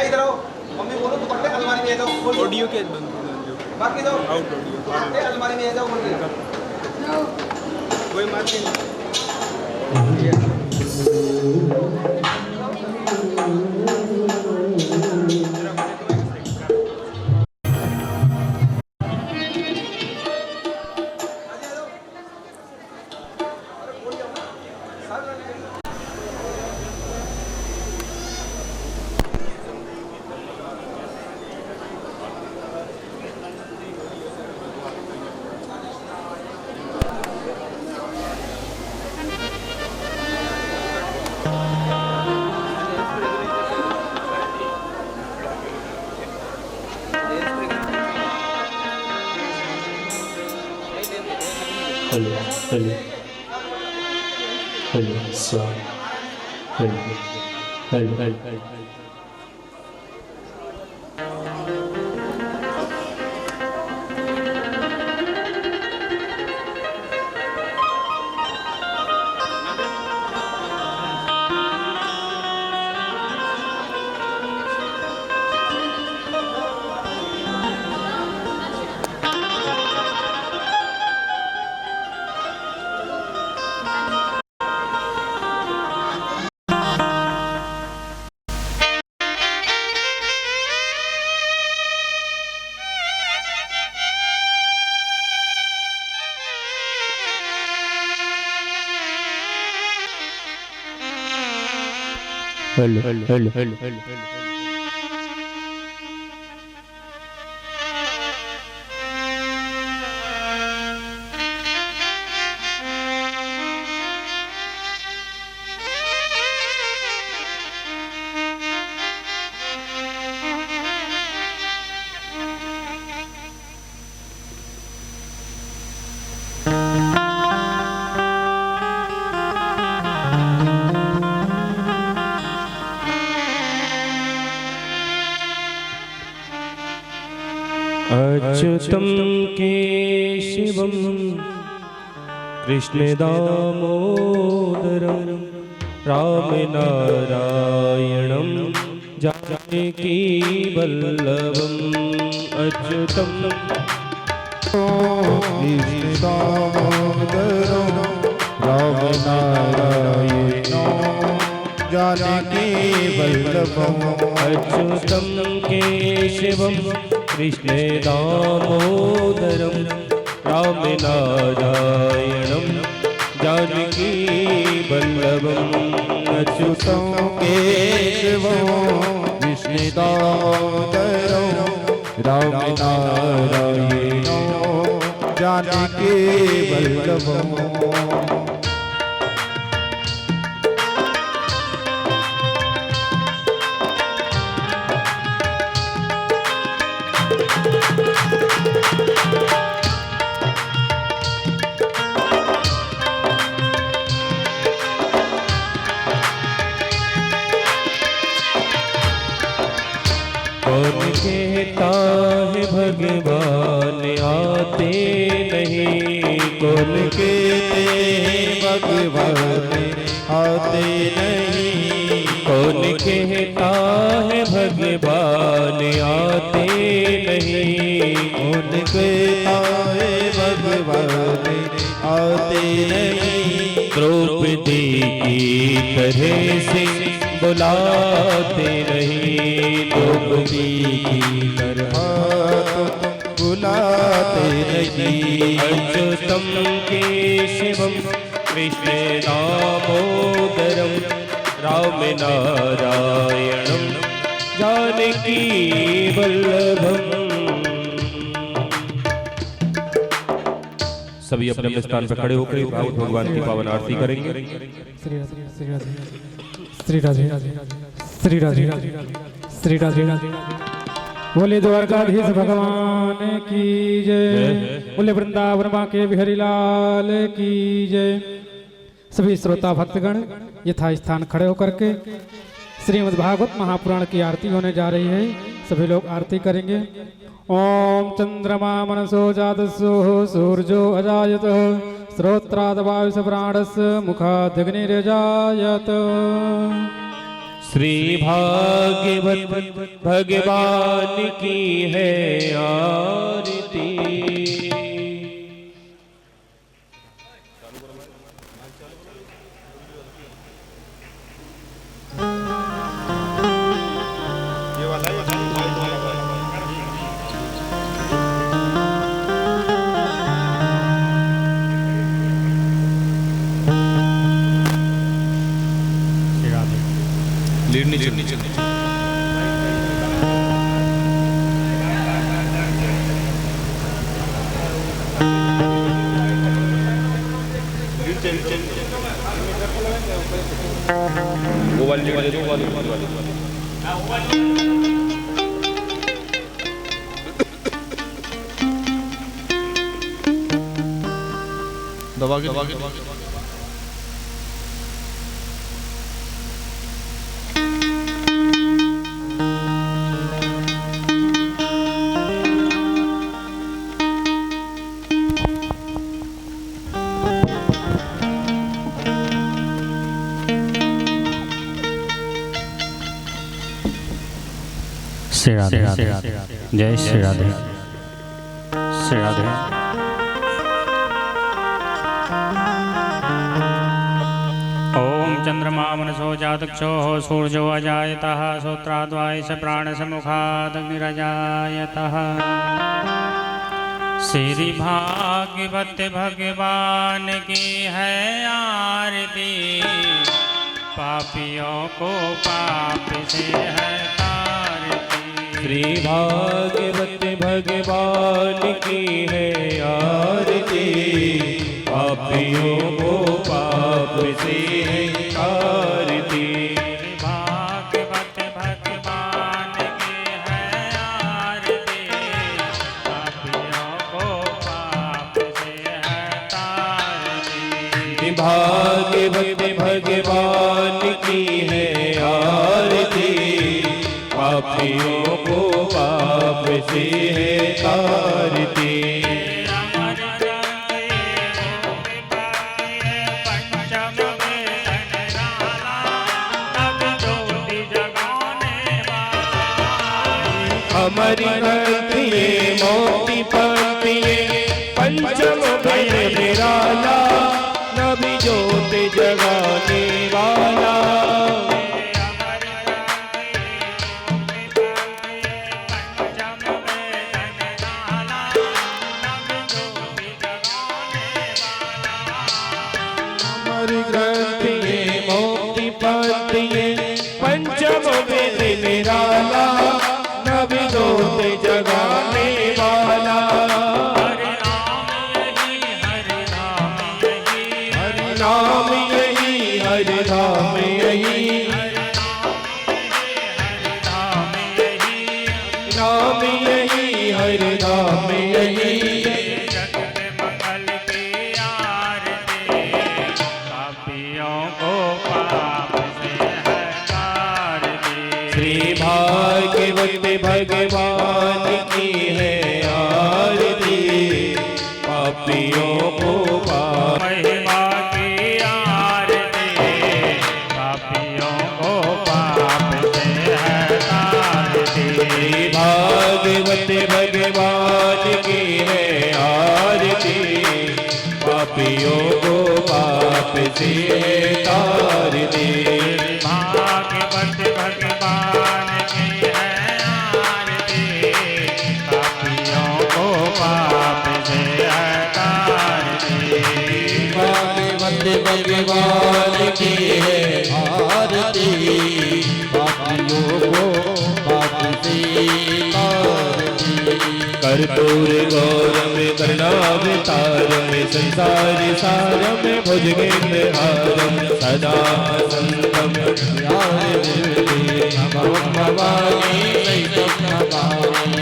इधर आओ, मम्मी बोलो तो पकड़े अलमारी में जाओ, ऑडियो के बंद बाकी दो आउट ऑडियो अलमारी में जाओ, बोल कोई मार के hello hello hello sir hello hello hello hello hello hello hello hello अच्युतं केशवं कृष्णदामोदरं रामनारायणं जानकीवल्लभम् अच्युतं कृष्णदामोदरं रामनारायणं जानकीवल्लभम् अच्युतं केशवं कृष्णे दामोदरं रामनारायणं जानकी वल्लभम् अच्युतं केशवं कृष्णे दामोदरं रामनारायणं जानकी वल्लभम् कौन कहता है भगवान आते नहीं, कौन कहते भगवान आते नहीं, कौन कहता है भगवान आते नहीं, कौन कहता है भगवान आते नहीं, द्रौपदी की तरह से बुलाते नहीं, द्रौपदी की तरह बुलाते नहीं। अच्युतं केशवं कृष्णे दामोदरं रामनारायणं जानकी वल्लभम्। सभी अपने अपने स्थान पर खड़े होकर भागवत भगवान की पावन आरती करेंगे। श्री राधे श्री राधे श्री राधे बोले द्वारकाधीश भगवान की जय, बोले वृंदावन मां के बिहारी लाल की जय। सभी श्रोता भक्तगण यथा स्थान खड़े होकर के श्रीमद् भागवत महापुराण की आरती होने जा रही है। सभी लोग आरती करेंगे। ओम चंद्रमा मनसो जातस्यो सूर्यो अजायत श्रोत्राद वायुस प्राणस मुखादग्निरजायत। श्री भागवत भगवान की है आरती। वो वाली दो वाली दबा के श्री राधे जय श्री राधे श्री राधे। ओम चंद्रमा मनसो जातक्षो सूर्यो अजायतः श्रोत्राद्वायुस प्राणस मुखादग्निरजायतः। श्री भागवत भगवान की है आरती। पापियों को पाप से है श्री भागवत भगवान की है आरती। पापियों को पाप से है आरती। भागवत भगवान की है आरती। पापियों को पाप से है तारती। भागवत भगवान की है आरती। पापियों को पाप से है तारती। हमारी गलतिये मोती पतिये पंचम भय निराला। नबी ज्योत जगाने वाला। पंचम वेद निराला। नबी ज्योत जगाने वाला। हरि नाम यही हरि धाम यही। नाम यही हरि धाम यही। भागवत भगवान की है आरती। पापियों को महिमा की आरती। पापियों को पाप से है तारती। भागवत भगवान की है आरती। पापियों को पाप से है तारती। भागवत भगवान की है आरती। पापियों को पाप से है तारती। भागवत भगवान की है आरती। पापियों को पाप से तारती। कर्पूर गौरम करुणावतारम संसार सारम भुजगेन्द्र हारम सदा संतम भवानी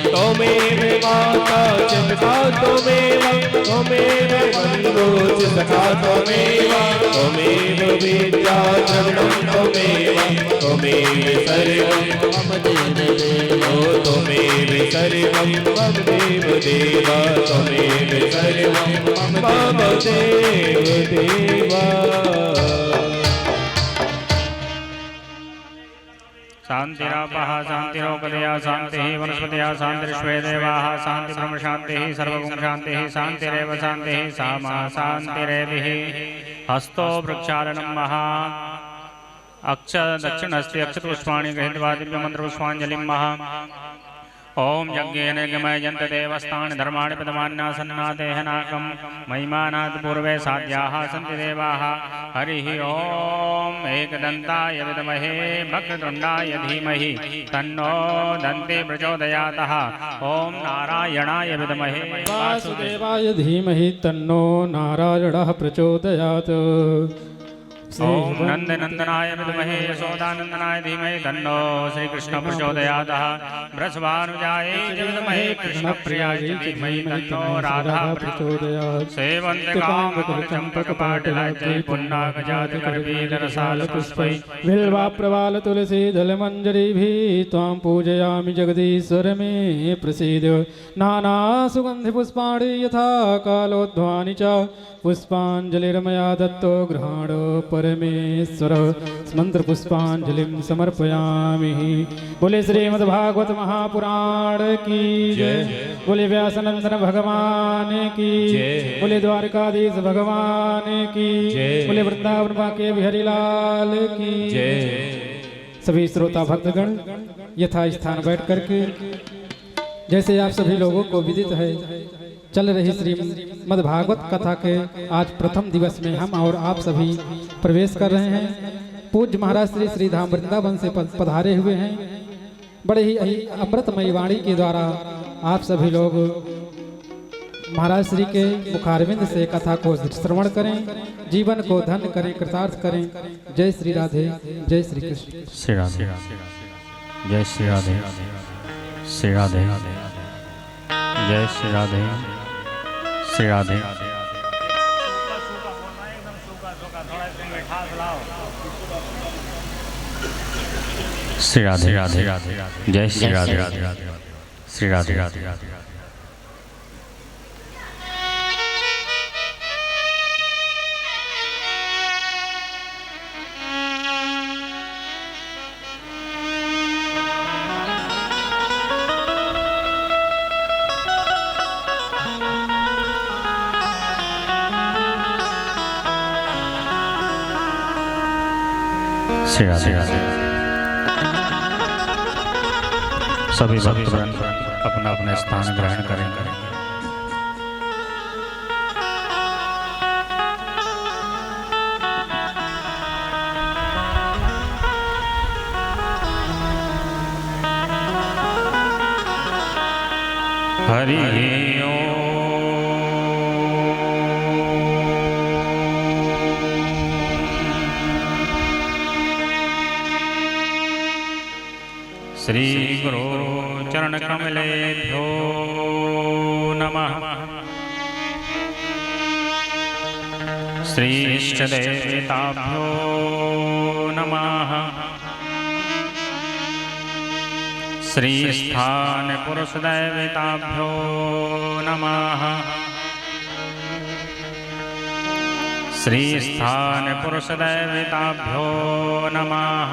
तोमेव माता चिंता तोमेव। तोमेव बंधो सखा तोमेव। तोमेव विद्या द्रविणं तोमेव। त्वमेव सर्वं मम देवदेव त्वमेव सर्वं मम देवदेव त्वमेव सर्वं मम देवदेव। शान्तिरापः शान्तिरोपदया शान्तिः वनस्पतया शान्तिर्विश्वे देवाः शान्ति ब्रह्म शान्तिः सर्वगुण शान्तिः शान्तिरेव शान्तिः सामा शान्तिरेभिः। हस्तो वृक्षालनं महा अक्ष दक्षिणस्ते अक्षतपुष्पाणि गृहीत्वा दिव्यमन्त्रपुष्पाञ्जलिं महा। ओम यज्ञेन गमयन्त देवस्तानि धर्माणि पदमान्यासन्नातेह नाकं महिमानात् पूर्वे साध्याः सन्ति देवाः। हरिः ओम एकदन्ताय विद्महे वक्रतुण्डाय धीमहि तन्नो दन्ति प्रचोदयात्। ओम नारायणाय विद्महे वासुदेवाय धीमहि तन्नो नारायणः प्रचोदयात्। ओम नंदनंदनाय विद्महे यशोदानंदनाय धीमहि तन्नो श्रीकृष्ण प्रचोदयात्। वृषभानुजाय विद्महे कृष्णप्रियाय धीमहि तन्नो राधा प्रचोदयात्। सेवन्तिकामकुलचम्पकपाटलायै पुण्डाकजातिकरवीररसालपुष्पै बिल्वाप्रवालतुलसीदलमञ्जरीभिः त्वां पूजयामि जगदीश्वर मे प्रसीद। नानासुगन्धिपुष्पाणि यथा कालोद्भवानि च पुष्पाञ्जलिर्मया दत्तो गृहाण परमेश्वर। मंत्र पुष्पांजलिं समर्पयामि। बोले श्रीमद्भागवत महापुराण की जय। बोले व्यासनंदन भगवान की जय। बोले द्वारकाधीश भगवान की जय। बोले वृंदावन बाके बिहारी लाल की जय। सभी श्रोता भक्तगण यथा स्थान बैठ करके जैसे आप सभी लोगों को विदित है चल रही श्रीमद्भागवत कथा के आज प्रथम दिवस में हम और आप सभी प्रवेश कर रहे हैं। पूज्य महाराज श्री श्रीधाम वृंदावन से पधारे हुए हैं। बड़े ही अमृतमयी वाणी के द्वारा आप सभी लोग महाराज श्री के मुखारविंद से कथा को श्रवण करें, जीवन को धन्य करें, कृतार्थ करें। जय श्री राधे, जय श्री कृष्ण। श्री राधे, जय श्री राधे, श्री राधे, जय श्री राधे, श्री राधे। श्री राधे, राधे, जय श्री राधे, श्री राधे, श्री राधे। सभी भक्तगण अपना अपना स्थान ग्रहण करेंगे। हरि ओम। श्री गुरु चरण कमलेभ्यो नमः। श्री इष्ट देवताभ्यो नमः। श्री स्थान पुरुष देवताभ्यो नमः। श्री स्थान पुरुष देवताभ्यो नमः।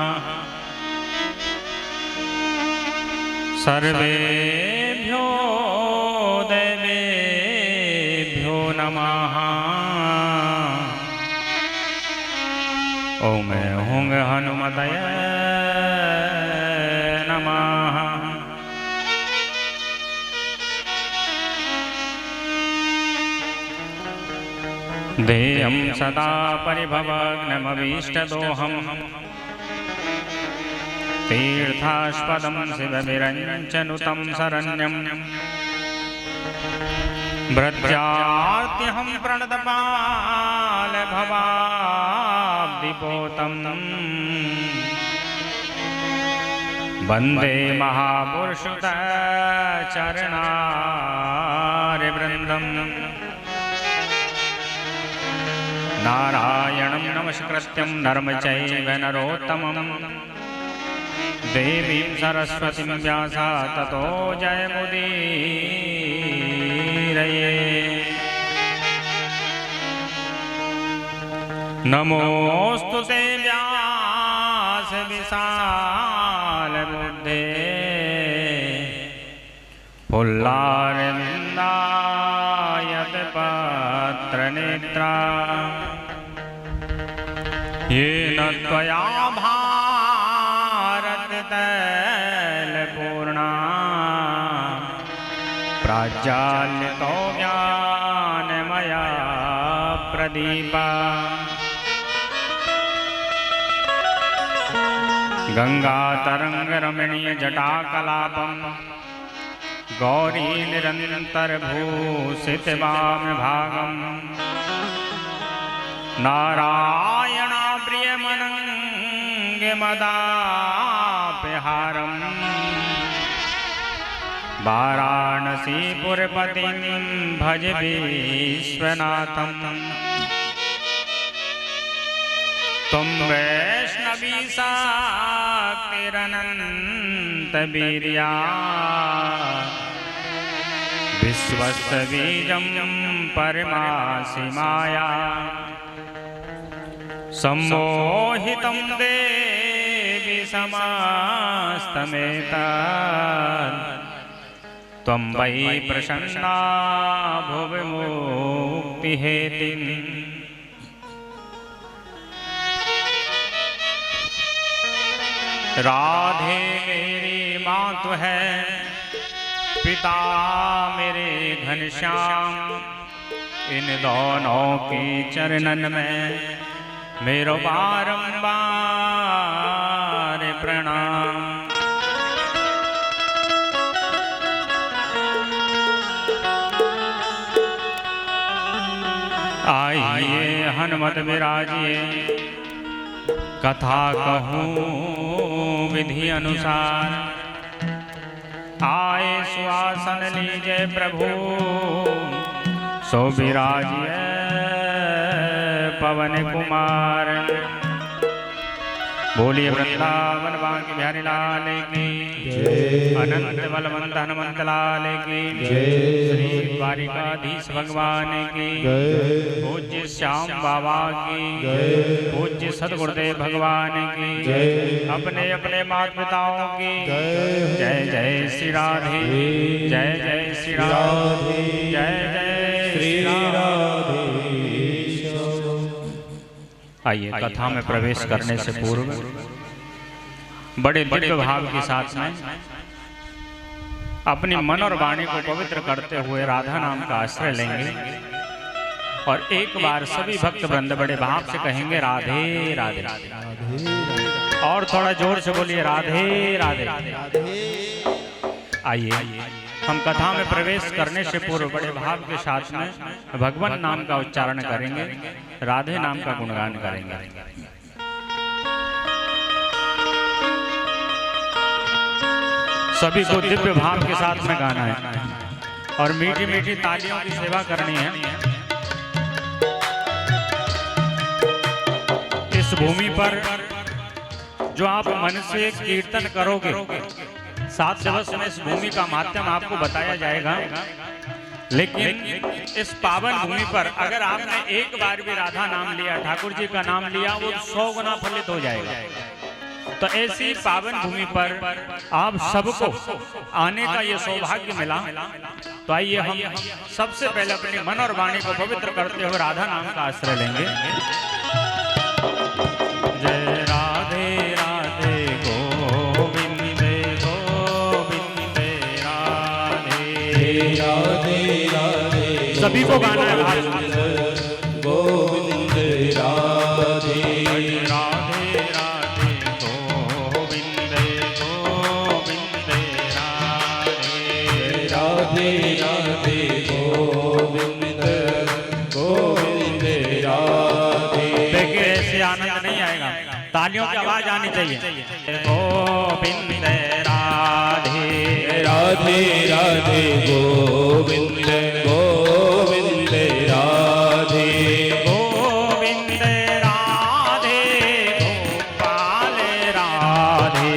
सर्वेभ्यो देवेभ्यो नमः। ओम हुं हनुमतये नमः। देयं सदा परिभवग्नमभीष्टदोहम् तीर्थास्पदं शिवविरञ्चनुतं शरण्यं व्रजार्त्यहं प्रणतपालभवाब्धिपोतं वन्दे महापुरुषचरणारिवृन्दम् नारायणं नमस्कृत्यं नरं चैव नरोत्तमम् देवीं सरस्वतीं व्यासा ततो जयमुदीरये। नमोऽस्तु ते व्यास विशाल बुद्धे पुल्लारविन्दायत पत्र नेत्रा येन त्वया भारत तैलपूर्णा प्राज्वलितो ज्ञानमया प्रदीपा। गंगातरंगरमणीय जटाकलापं गौरी निरन्तरभूषितवामभागं नारायणाप्रियमनङ्गमदापहारं वाराणसीपुरपतिं भज विश्वनाथं। तुम वैष्णवी शक्तिरनन्तवीर्या विश्वस्य बीजं परमासि माया। सम्मोहितं देवी समस्तमेतत् त्वं वै प्रसन्ना भुवि मुक्तिहेतिम्। राधे मेरी माँ तो है, पिता मेरे घनश्याम, इन दोनों के चरणन में मेरो बारंबार प्रणाम। आइए हनुमत विराजिए, कथा कहूँ विधि अनुसार। आए सुआसन लीजे प्रभु, सो विराजिए पवन कुमार। बोलिए वृंदावन बांके बिहारी लाल की जय, अनंत बलवंत हनुमंत लाल की जय, श्री द्वारिकाधीश भगवान की जय, पूज्य श्याम बाबा की जय, पूज्य सद्गुरुदेव भगवान की जय, अपने अपने माता पिताओं की जय। जय श्री राधे, जय जय श्री राधे, जय जय श्री राधे। आइए कथा में प्रवेश करने से पूर्व बड़े दिव्य भाव के साथ में अपनी मन और वाणी को पवित्र करते हुए राधा नाम का आश्रय लेंगे और एक बार सभी भक्त वृंद बड़े भाव से कहेंगे राधे राधे। और थोड़ा जोर से बोलिए राधे राधे। आइए हम कथा में प्रवेश करने से पूर्व बड़े भाव के साथ में भगवान नाम का उच्चारण करेंगे, राधे नाम का गुणगान करेंगे। सभी को दिव्य भाव के साथ में गाना है और मीठी मीठी तालियों की सेवा करनी है। इस भूमि पर जो आप मन से कीर्तन करोगे, 7 दिवस में इस भूमि का माध्यम आपको बताया जाएगा। लेकिन इस पावन भूमि पर अगर आपने एक बार भी राधा नाम लिया, ठाकुर जी का नाम लिया, वो 100 गुना फलित हो जाएगा। तो ऐसी पावन भूमि पर आप सबको आने का ये सौभाग्य मिला। तो आइए हम सबसे पहले अपने मन और वाणी को पवित्र करते हुए राधा नाम का आश्रय लेंगे। जय राधे राधे गोविंद गोविंद राधे राधे राधे। सभी को गाना है गोविंद राधे राधे राधे गोविंद गोविंद राधे राधे राधे गोविंद गोविंद राधे। देखिए ऐसे आनंद नहीं आएगा, तालियों की आवाज आनी चाहिए। गोविंद राधे राधे राधे गोविंद गोविंद राधे गोविंद राधे गोपाल राधे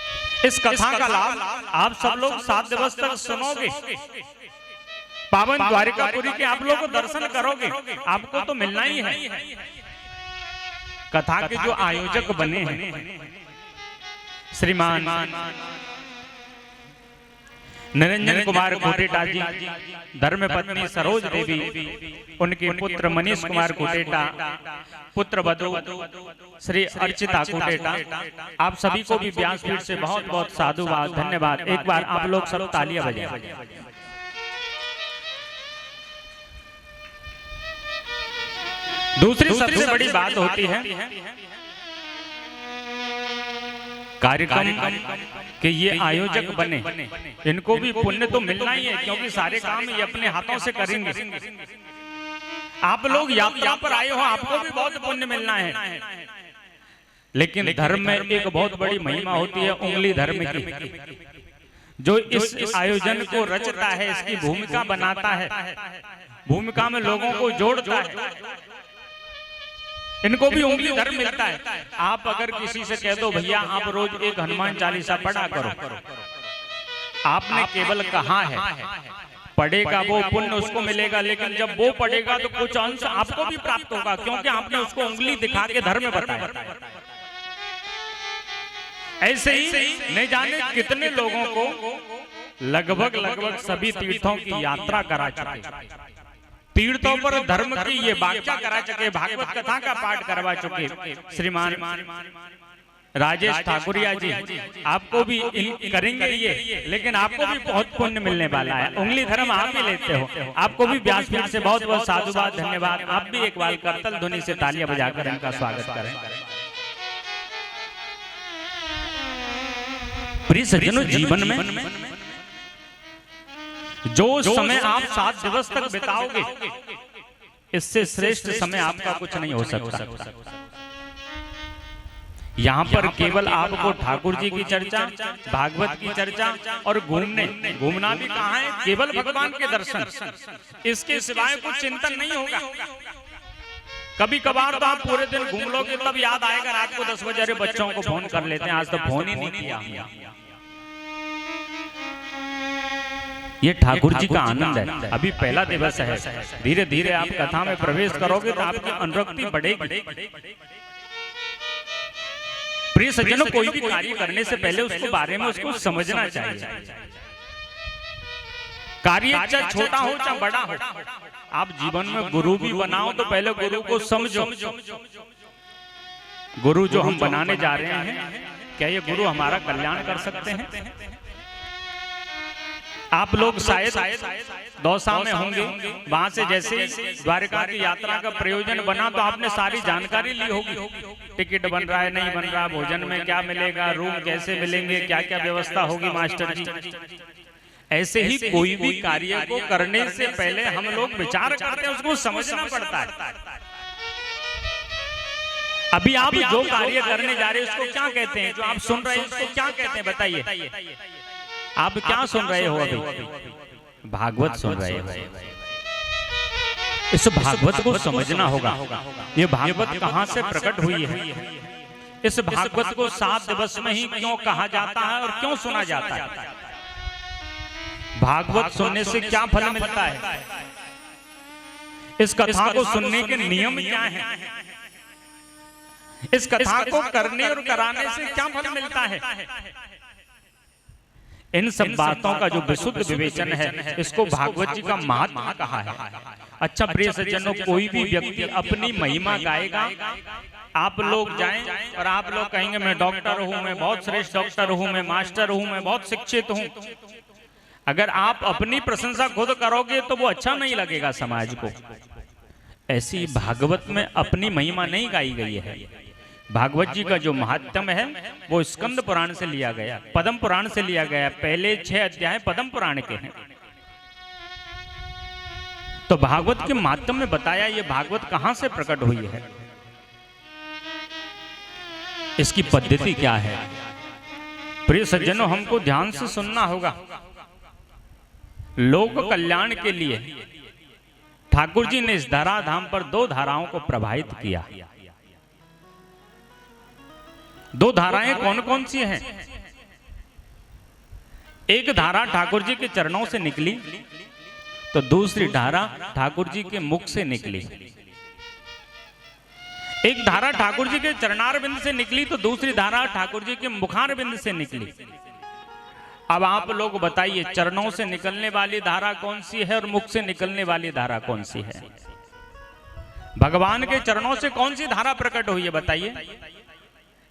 इस कथा का लाभ आप सब लोग 7 दिवस तक सुनोगे, पावन द्वारिकापुरी के आप लोग दर्शन करोगे, आपको तो मिलना ही है। कथा के जो आयोजक बने हैं श्रीमान निरंजन कुमार कोटेटा जी, धर्मपत्नी सरोज देवी, उनके पुत्र मनीष कुमार कोटेटा, पुत्र वधु श्री अर्चिता कोटेटा, आप सभी को भी व्यासपीठ से बहुत बहुत साधुवाद, धन्यवाद। एक बार आप लोग सब तालियां बजाएं। दूसरी सबसे बड़ी बात होती है कार्यक्रम के ये आयोजक बने, इनको भी पुण्य तो मिलना ही है, क्योंकि सारे काम ये अपने हाथों से करेंगे। आप लोग यात्रा पर आए हो, आपको भी बहुत पुण्य मिलना है, लेकिन धर्म में एक बहुत बड़ी महिमा होती है उंगली धर्म की। जो इस आयोजन को रचता है, इसकी भूमिका बनाता है, भूमिका में लोगों को जोड़ता है, इनको भी उंगली धर्म मिलता है। आप अगर किसी से कह दो भैया आप रोज एक हनुमान चालीसा पढ़ा करो, आपने केवल कहा है, पढ़ेगा वो पुण्य उसको मिलेगा, लेकिन जब वो पढ़ेगा तो कुछ अंश आपको भी प्राप्त होगा, क्योंकि आपने उसको उंगली दिखा के धर्म बताया। ऐसे ही नहीं जाने कितने लोगों को लगभग सभी तीर्थों की यात्रा करा चुके, तीर्थों पर धर्म की ये व्याख्या करा चुके, भागवत कथा का पाठ करवा चुके श्रीमान राजेश ठाकुरिया जी। आपको भी करेंगे ये, लेकिन आपको भी बहुत पुण्य मिलने वाला है। उंगली धर्म आप भी लेते हो, आपको भी व्यासपीठ से बहुत बहुत साधुवाद, धन्यवाद। आप भी एक बार करतल ध्वनि से तालियां बजाकर इनका स्वागत करें। प्रिय सज्जनों, जीवन में जो समय आप 7 दिवस तक बिताओगे, इससे श्रेष्ठ समय आपका कुछ नहीं हो सकता। यहाँ पर केवल आपको ठाकुर जी की चर्चा, भागवत की चर्चा और घूमना भी कहाँ है, केवल भगवान के दर्शन, इसके सिवाय कुछ चिंतन नहीं होगा। कभी कभार तो आप पूरे दिन घूम लोगे, तब याद आएगा रात को 10 बजे बच्चों को फोन कर लेते हैं, आज तो फोन ही नहीं किया। ये ठाकुर जी का आनंद है। अभी पहला दिवस है, धीरे धीरे आप कथा में प्रवेश करोगे तो आपकी अनुरक्ति बढ़ेगी। प्रिय सज्जनों, कोई भी कार्य करने से पहले उसके बारे में उसको समझना चाहिए। कार्य चाहे छोटा हो चाहे बड़ा हो, आप जीवन में गुरु भी बनाओ तो पहले गुरु को समझो। गुरु जो हम बनाने जा रहे हैं, क्या ये गुरु हमारा कल्याण कर सकते हैं? आप लोग शायद दौसा में होंगे, वहां से जैसे द्वारिका की यात्रा का प्रयोजन बना तो आपने सारी जानकारी ली होगी, टिकट बन रहा है नहीं बन रहा, भोजन में क्या मिलेगा, रूम कैसे मिलेंगे, क्या क्या व्यवस्था होगी मास्टर जी। ऐसे ही कोई भी कार्य को करने से पहले हम लोग विचार करते हैं, उसको समझना पड़ता है। अभी आप जो कार्य करने जा रहे हैं उसको क्या कहते हैं, जो आप सुन रहे हैं उसको क्या कहते हैं, बताइए। आप क्या सुन रहे हो? अभी भागवत सुन रहे हो। इस भागवत को समझना होगा, ये भागवत कहाँ से प्रकट हुई है, इस भागवत को 7 दिवस में ही क्यों कहा जाता है और क्यों सुना जाता है, भागवत सुनने से क्या फल मिलता है, इस कथा को सुनने के नियम क्या हैं, इस कथा को करने और कराने से क्या फल मिलता है, इन सब बातों का जो विशुद्ध विवेचन है, इसको भागवत जी का महात्मा कहा है। अच्छा प्रिय सज्जनों, कोई भी व्यक्ति अपनी महिमा गाएगा, आप लोग जाएं और आप लोग कहेंगे मैं डॉक्टर हूं, मैं बहुत श्रेष्ठ डॉक्टर हूं, मैं मास्टर हूं, मैं बहुत शिक्षित हूं। अगर आप अपनी प्रशंसा खुद करोगे तो वो अच्छा नहीं लगेगा समाज को। ऐसी भागवत में अपनी महिमा नहीं गाई गई है। भागवत जी का जो महात्म्य है वो स्कंद पुराण से लिया गया, पद्म पुराण से लिया गया। पहले 6 अध्याय पद्म पुराण के हैं। तो भागवत के महात्म्य में बताया ये भागवत कहां से प्रकट हुई है, इसकी पद्धति क्या है। प्रिय सज्जनों, हमको ध्यान से सुनना होगा। लोक कल्याण के लिए ठाकुर जी ने इस धराधाम पर 2 धाराओं को प्रभावित किया। 2 धाराएं कौन कौन सी हैं? एक धारा ठाकुर जी के चरणों से निकली तो दूसरी धारा ठाकुर जी के मुख से निकली। एक धारा ठाकुर जी के चरणार बिंद से निकली तो दूसरी धारा ठाकुर जी के मुखार बिंद से निकली। अब आप लोग बताइए, चरणों से निकलने वाली धारा कौन सी है और मुख से निकलने वाली धारा कौन सी है? भगवान के चरणों से कौन सी धारा प्रकट हुई है बताइए?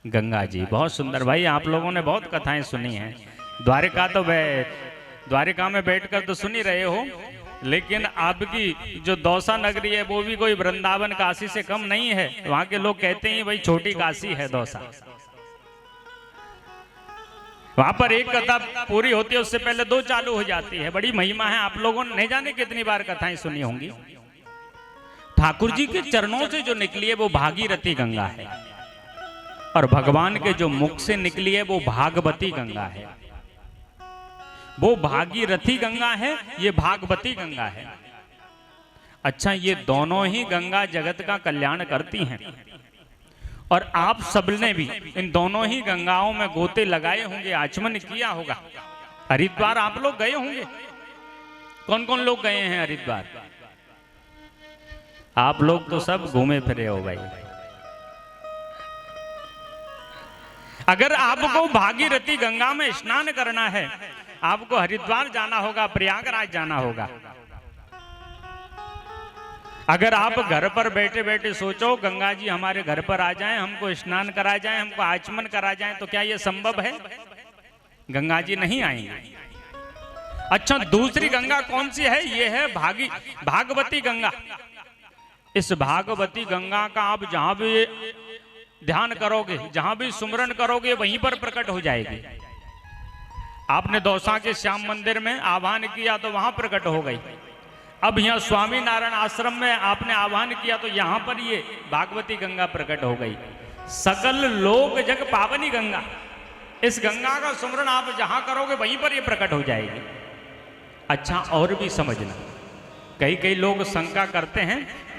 गंगा जी। बहुत सुंदर भाई, आप लोगों ने बहुत कथाएं सुनी हैं। द्वारिका में बैठकर तो सुन ही रहे हो, लेकिन आपकी जो दौसा नगरी है वो भी कोई वृंदावन काशी से कम नहीं है। वहां के लोग कहते हैं भाई छोटी काशी है दौसा। वहां पर एक कथा पूरी होती है, उससे पहले दो चालू हो जाती है। बड़ी महिमा है, आप लोगों ने नहीं जाने कितनी बार कथाएं सुनी होंगी। ठाकुर जी के चरणों से जो निकली है वो भागीरथी गंगा है, और भगवान के जो मुख से निकली है वो भागवती गंगा है। वो भागीरथी गंगा है, ये भागवती गंगा है। अच्छा, ये दोनों ही गंगा जगत का कल्याण करती हैं, और आप सबने भी इन दोनों ही गंगाओं में गोते लगाए होंगे, आचमन किया होगा। हरिद्वार आप लोग गए होंगे। कौन कौन लोग गए हैं हरिद्वार? आप लोग तो सब घूमे फिरे हो भाई। अगर आपको भागीरथी गंगा में स्नान करना है, आपको हरिद्वार जाना होगा, प्रयागराज जाना होगा। अगर आप घर पर बैठे बैठे सोचो गंगा जी हमारे घर पर आ जाएं, हमको स्नान करा जाएं, हमको आचमन करा जाएं, तो क्या यह संभव है? गंगा जी नहीं आएंगे। अच्छा, दूसरी गंगा कौन सी है? यह है भागवती गंगा। इस भागवती गंगा का आप जहां भी ध्यान करोगे, जहां भी सुमरन करोगे, वहीं पर प्रकट हो जाएगी। आपने दौसा के श्याम मंदिर में आह्वान किया तो वहां प्रकट हो गई। अब यहाँ स्वामी नारायण आश्रम में आपने आह्वान किया तो यहाँ पर ये भागवती गंगा प्रकट हो गई। सकल लोक जग पावनी गंगा। इस गंगा का सुमरन आप जहां करोगे वहीं पर ये प्रकट हो जाएगी। अच्छा, और भी समझना, कई लोग शंका करते हैं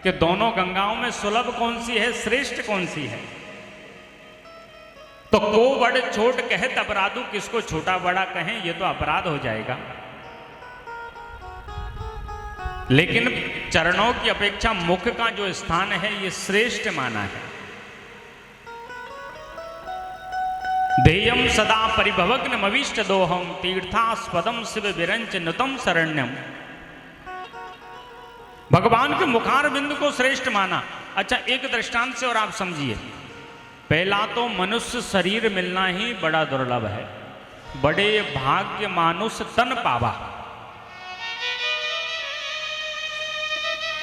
कि दोनों गंगाओं में सुलभ कौन सी है, श्रेष्ठ कौन सी है? तो को बड़ छोट कहे अपराधु, किसको छोटा बड़ा कहें ये तो अपराध हो जाएगा। लेकिन चरणों की अपेक्षा मुख का जो स्थान है ये श्रेष्ठ माना है। देयम सदा परिभवग्न मविष्ट दोहम तीर्थास्पदम शिव विरंच नुतम शरण्यम। भगवान के मुखार बिंदु को श्रेष्ठ माना। अच्छा, एक दृष्टांत से और आप समझिए। पहला तो मनुष्य शरीर मिलना ही बड़ा दुर्लभ है। बड़े भाग्य मानुष तन पावा।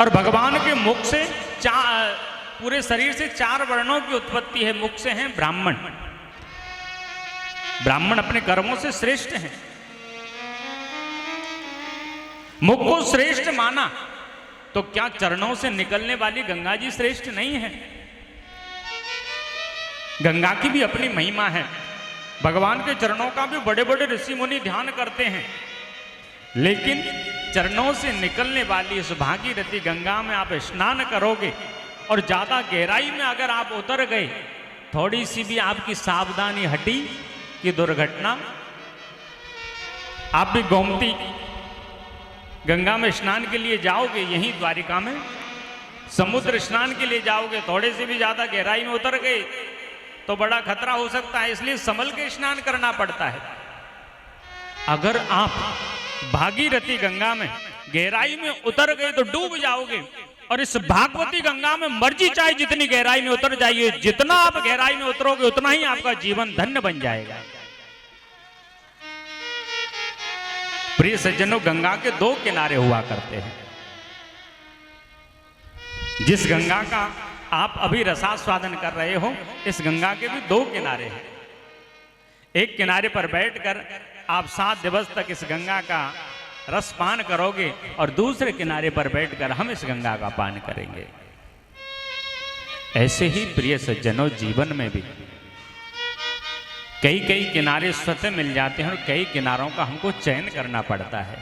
और भगवान के मुख से पूरे शरीर से 4 वर्णों की उत्पत्ति है। मुख से हैं ब्राह्मण। ब्राह्मण अपने कर्मों से श्रेष्ठ हैं। मुख को श्रेष्ठ माना तो क्या चरणों से निकलने वाली गंगा जी श्रेष्ठ नहीं है? गंगा की भी अपनी महिमा है। भगवान के चरणों का भी बड़े बड़े ऋषि मुनि ध्यान करते हैं। लेकिन चरणों से निकलने वाली इस भागीरथी गंगा में आप स्नान करोगे और ज्यादा गहराई में अगर आप उतर गए, थोड़ी सी भी आपकी सावधानी हटी कि दुर्घटना, आप भी गोमती गंगा में स्नान के लिए जाओगे, यहीं द्वारिका में समुद्र स्नान के लिए जाओगे, थोड़े से भी ज्यादा गहराई में उतर गए तो बड़ा खतरा हो सकता है। इसलिए संभल के स्नान करना पड़ता है। अगर आप भागीरथी गंगा में गहराई में उतर गए तो डूब जाओगे। और इस भागवती गंगा में मर्जी चाहे जितनी गहराई में उतर जाइए, जितना आप गहराई में उतरोगे उतना ही आपका जीवन धन्य बन जाएगा। प्रिय सज्जनों, गंगा के 2 किनारे हुआ करते हैं। जिस गंगा का आप अभी रसास्वादन कर रहे हो, इस गंगा के भी 2 किनारे हैं। एक किनारे पर बैठकर आप 7 दिवस तक इस गंगा का रस पान करोगे और दूसरे किनारे पर बैठकर हम इस गंगा का पान करेंगे। ऐसे ही प्रिय सज्जनों, जीवन में भी कई किनारे स्वतः मिल जाते हैं और कई किनारों का हमको चयन करना पड़ता है।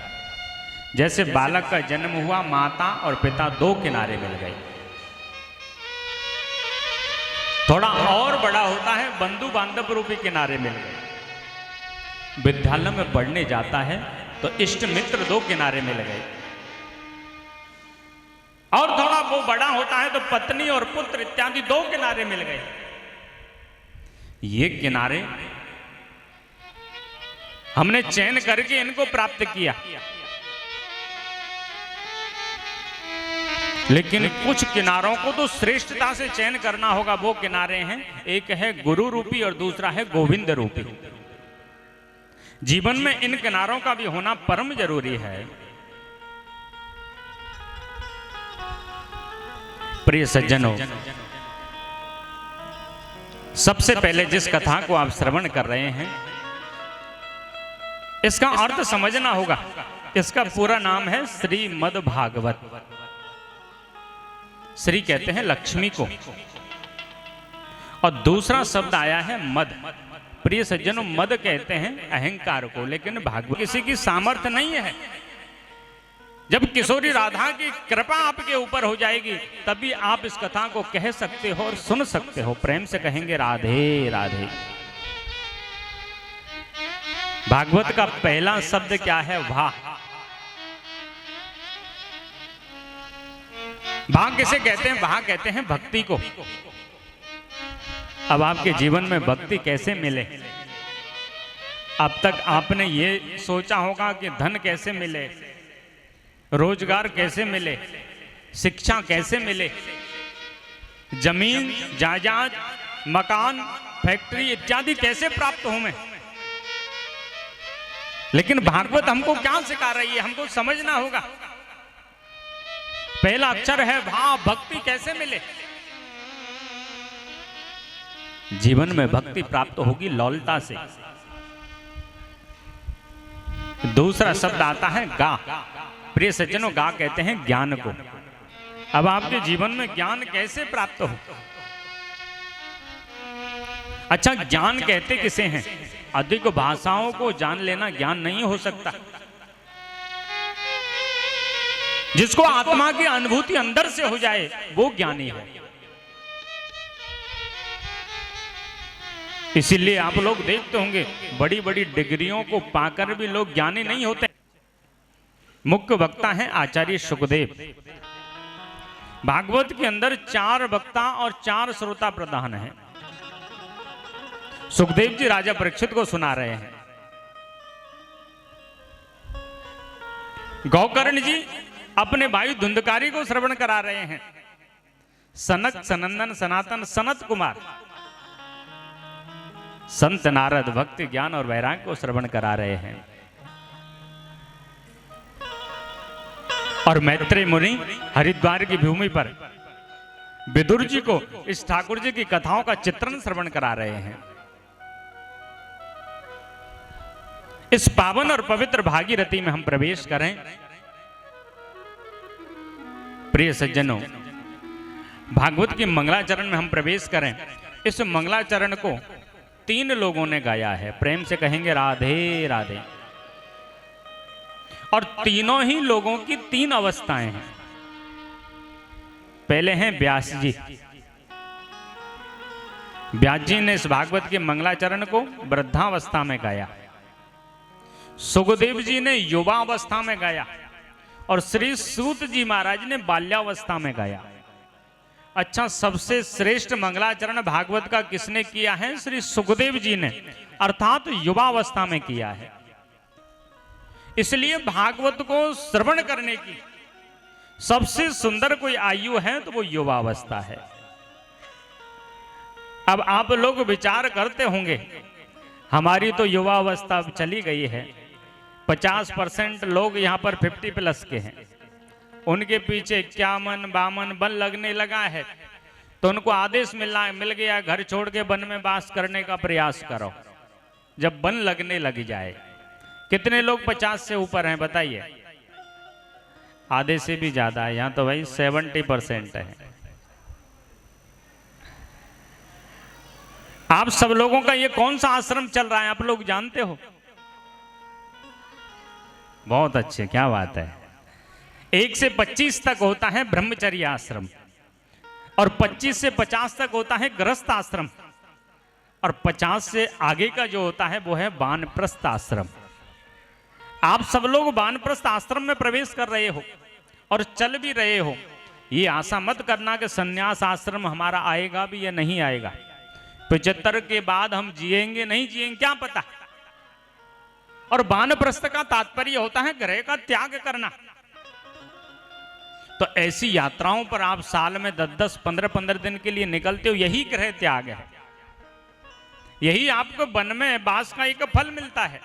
जैसे बालक का जन्म हुआ, माता और पिता 2 किनारे मिल गए। थोड़ा और बड़ा होता है, बंधु बांधव रूपी किनारे मिल गए। विद्यालय में पढ़ने जाता है तो इष्ट मित्र 2 किनारे मिल गए, और थोड़ा वो बड़ा होता है तो पत्नी और पुत्र इत्यादि 2 किनारे मिल गए। ये किनारे हमने चयन करके इनको प्राप्त किया, लेकिन कुछ किनारों को तो श्रेष्ठता से चयन करना होगा। वो किनारे हैं, एक है गुरु रूपी और दूसरा है गोविंद रूपी। जीवन में इन किनारों का भी होना परम जरूरी है। प्रिय सज्जनों, सबसे पहले जिस कथा को आप श्रवण कर रहे हैं इसका अर्थ समझना होगा। इसका पूरा नाम है श्रीमद् भागवत। श्री कहते हैं लक्ष्मी को, और दूसरा शब्द आया है मद। प्रिय सज्जनों, मद कहते हैं अहंकार को, लेकिन भागवत किसी की सामर्थ्य नहीं है। जब किशोरी राधा की कृपा आपके ऊपर हो जाएगी तभी आप इस कथा को कह सकते हो और सुन सकते हो। प्रेम से कहेंगे राधे राधे। भागवत का पहला शब्द क्या है? वाह। वाह किसे कहते हैं? वाह कहते हैं भक्ति को। अब आपके जीवन में भक्ति कैसे मिले? अब तक आपने ये सोचा होगा कि धन कैसे मिले, रोजगार कैसे मिले, शिक्षा कैसे मिले, जमीन जायदाद मकान फैक्ट्री इत्यादि कैसे प्राप्त हो मैं। लेकिन भागवत हमको क्या सिखा रही है? हमको समझना होगा। पहला अक्षर है भाव। भक्ति कैसे मिले? जीवन में भक्ति प्राप्त होगी लौलता से। दूसरा शब्द आता है गा। प्रिय सज्जनों, गा कहते हैं ज्ञान को। अब आपके जीवन में ज्ञान कैसे प्राप्त हो? अच्छा, ज्ञान कहते किसे हैं? अधिक भाषाओं को जान लेना ज्ञान नहीं हो सकता। जिसको आत्मा की अनुभूति अंदर से हो जाए वो ज्ञानी है। इसीलिए आप लोग देखते होंगे बड़ी बड़ी डिग्रियों को पाकर भी लोग ज्ञानी नहीं होते। मुख्य वक्ता हैं आचार्य सुखदेव। भागवत के अंदर 4 वक्ता और 4 श्रोता प्रधान हैं। सुखदेव जी राजा परीक्षित को सुना रहे हैं। गौकर्ण जी अपने भाई धुंधकारी को श्रवण करा रहे हैं। सनक सनंदन सनातन सनत कुमार संत नारद भक्ति ज्ञान और वैराग्य को श्रवण करा रहे हैं। और मैत्रेय मुनि हरिद्वार की भूमि पर विदुर जी को इस ठाकुर जी की कथाओं का चित्रण श्रवण करा रहे हैं। इस पावन और पवित्र भागीरथी में हम प्रवेश करें। प्रिय सज्जनों, भागवत की मंगलाचरण में हम प्रवेश करें। इस मंगलाचरण को 3 लोगों ने गाया है। प्रेम से कहेंगे राधे राधे। और तीनों ही लोगों की 3 अवस्थाएं हैं। पहले हैं व्यास जी। व्यास जी ने इस भागवत के मंगलाचरण को वृद्धावस्था में गाया। सुखदेव जी ने युवावस्था में गाया और श्री सूत जी महाराज ने बाल्यावस्था में गाया। अच्छा, सबसे श्रेष्ठ मंगलाचरण भागवत का किसने किया है? श्री सुखदेव जी ने, अर्थात युवावस्था में किया है। इसलिए भागवत को श्रवण करने की सबसे सुंदर कोई आयु है तो वो युवावस्था है। अब आप लोग विचार करते होंगे हमारी तो युवावस्था अब चली गई है। 50% लोग यहाँ पर 50+ के हैं। उनके पीछे 51-52 बन लगने लगा है तो उनको आदेश मिल गया घर छोड़ के वन में वास करने का प्रयास करो। जब बन लगने लग जाए, कितने लोग 50 से ऊपर हैं बताइए? आधे से भी ज्यादा है। यहाँ तो भाई 70% है। आप सब लोगों का ये कौन सा आश्रम चल रहा है आप लोग जानते हो? बहुत अच्छे, क्या बात है। 1 से 25 तक होता है ब्रह्मचर्य आश्रम और 25 से 50 तक होता है गृहस्थ आश्रम। और 50 से आगे का जो होता है वो है वानप्रस्थ आश्रम। आप सब लोग वानप्रस्थ आश्रम में प्रवेश कर रहे हो और चल भी रहे हो। ये आशा मत करना कि संन्यास आश्रम हमारा आएगा भी या नहीं आएगा। 75 के बाद हम जिएंगे नहीं जिएंगे क्या पता। और वानप्रस्थ का तात्पर्य होता है ग्रह का त्याग करना। तो ऐसी यात्राओं पर आप साल में 10-10, 15-15 दिन के लिए निकलते हो, यही ग्रह त्याग है। यही आपको वन में बांस का एक फल मिलता है।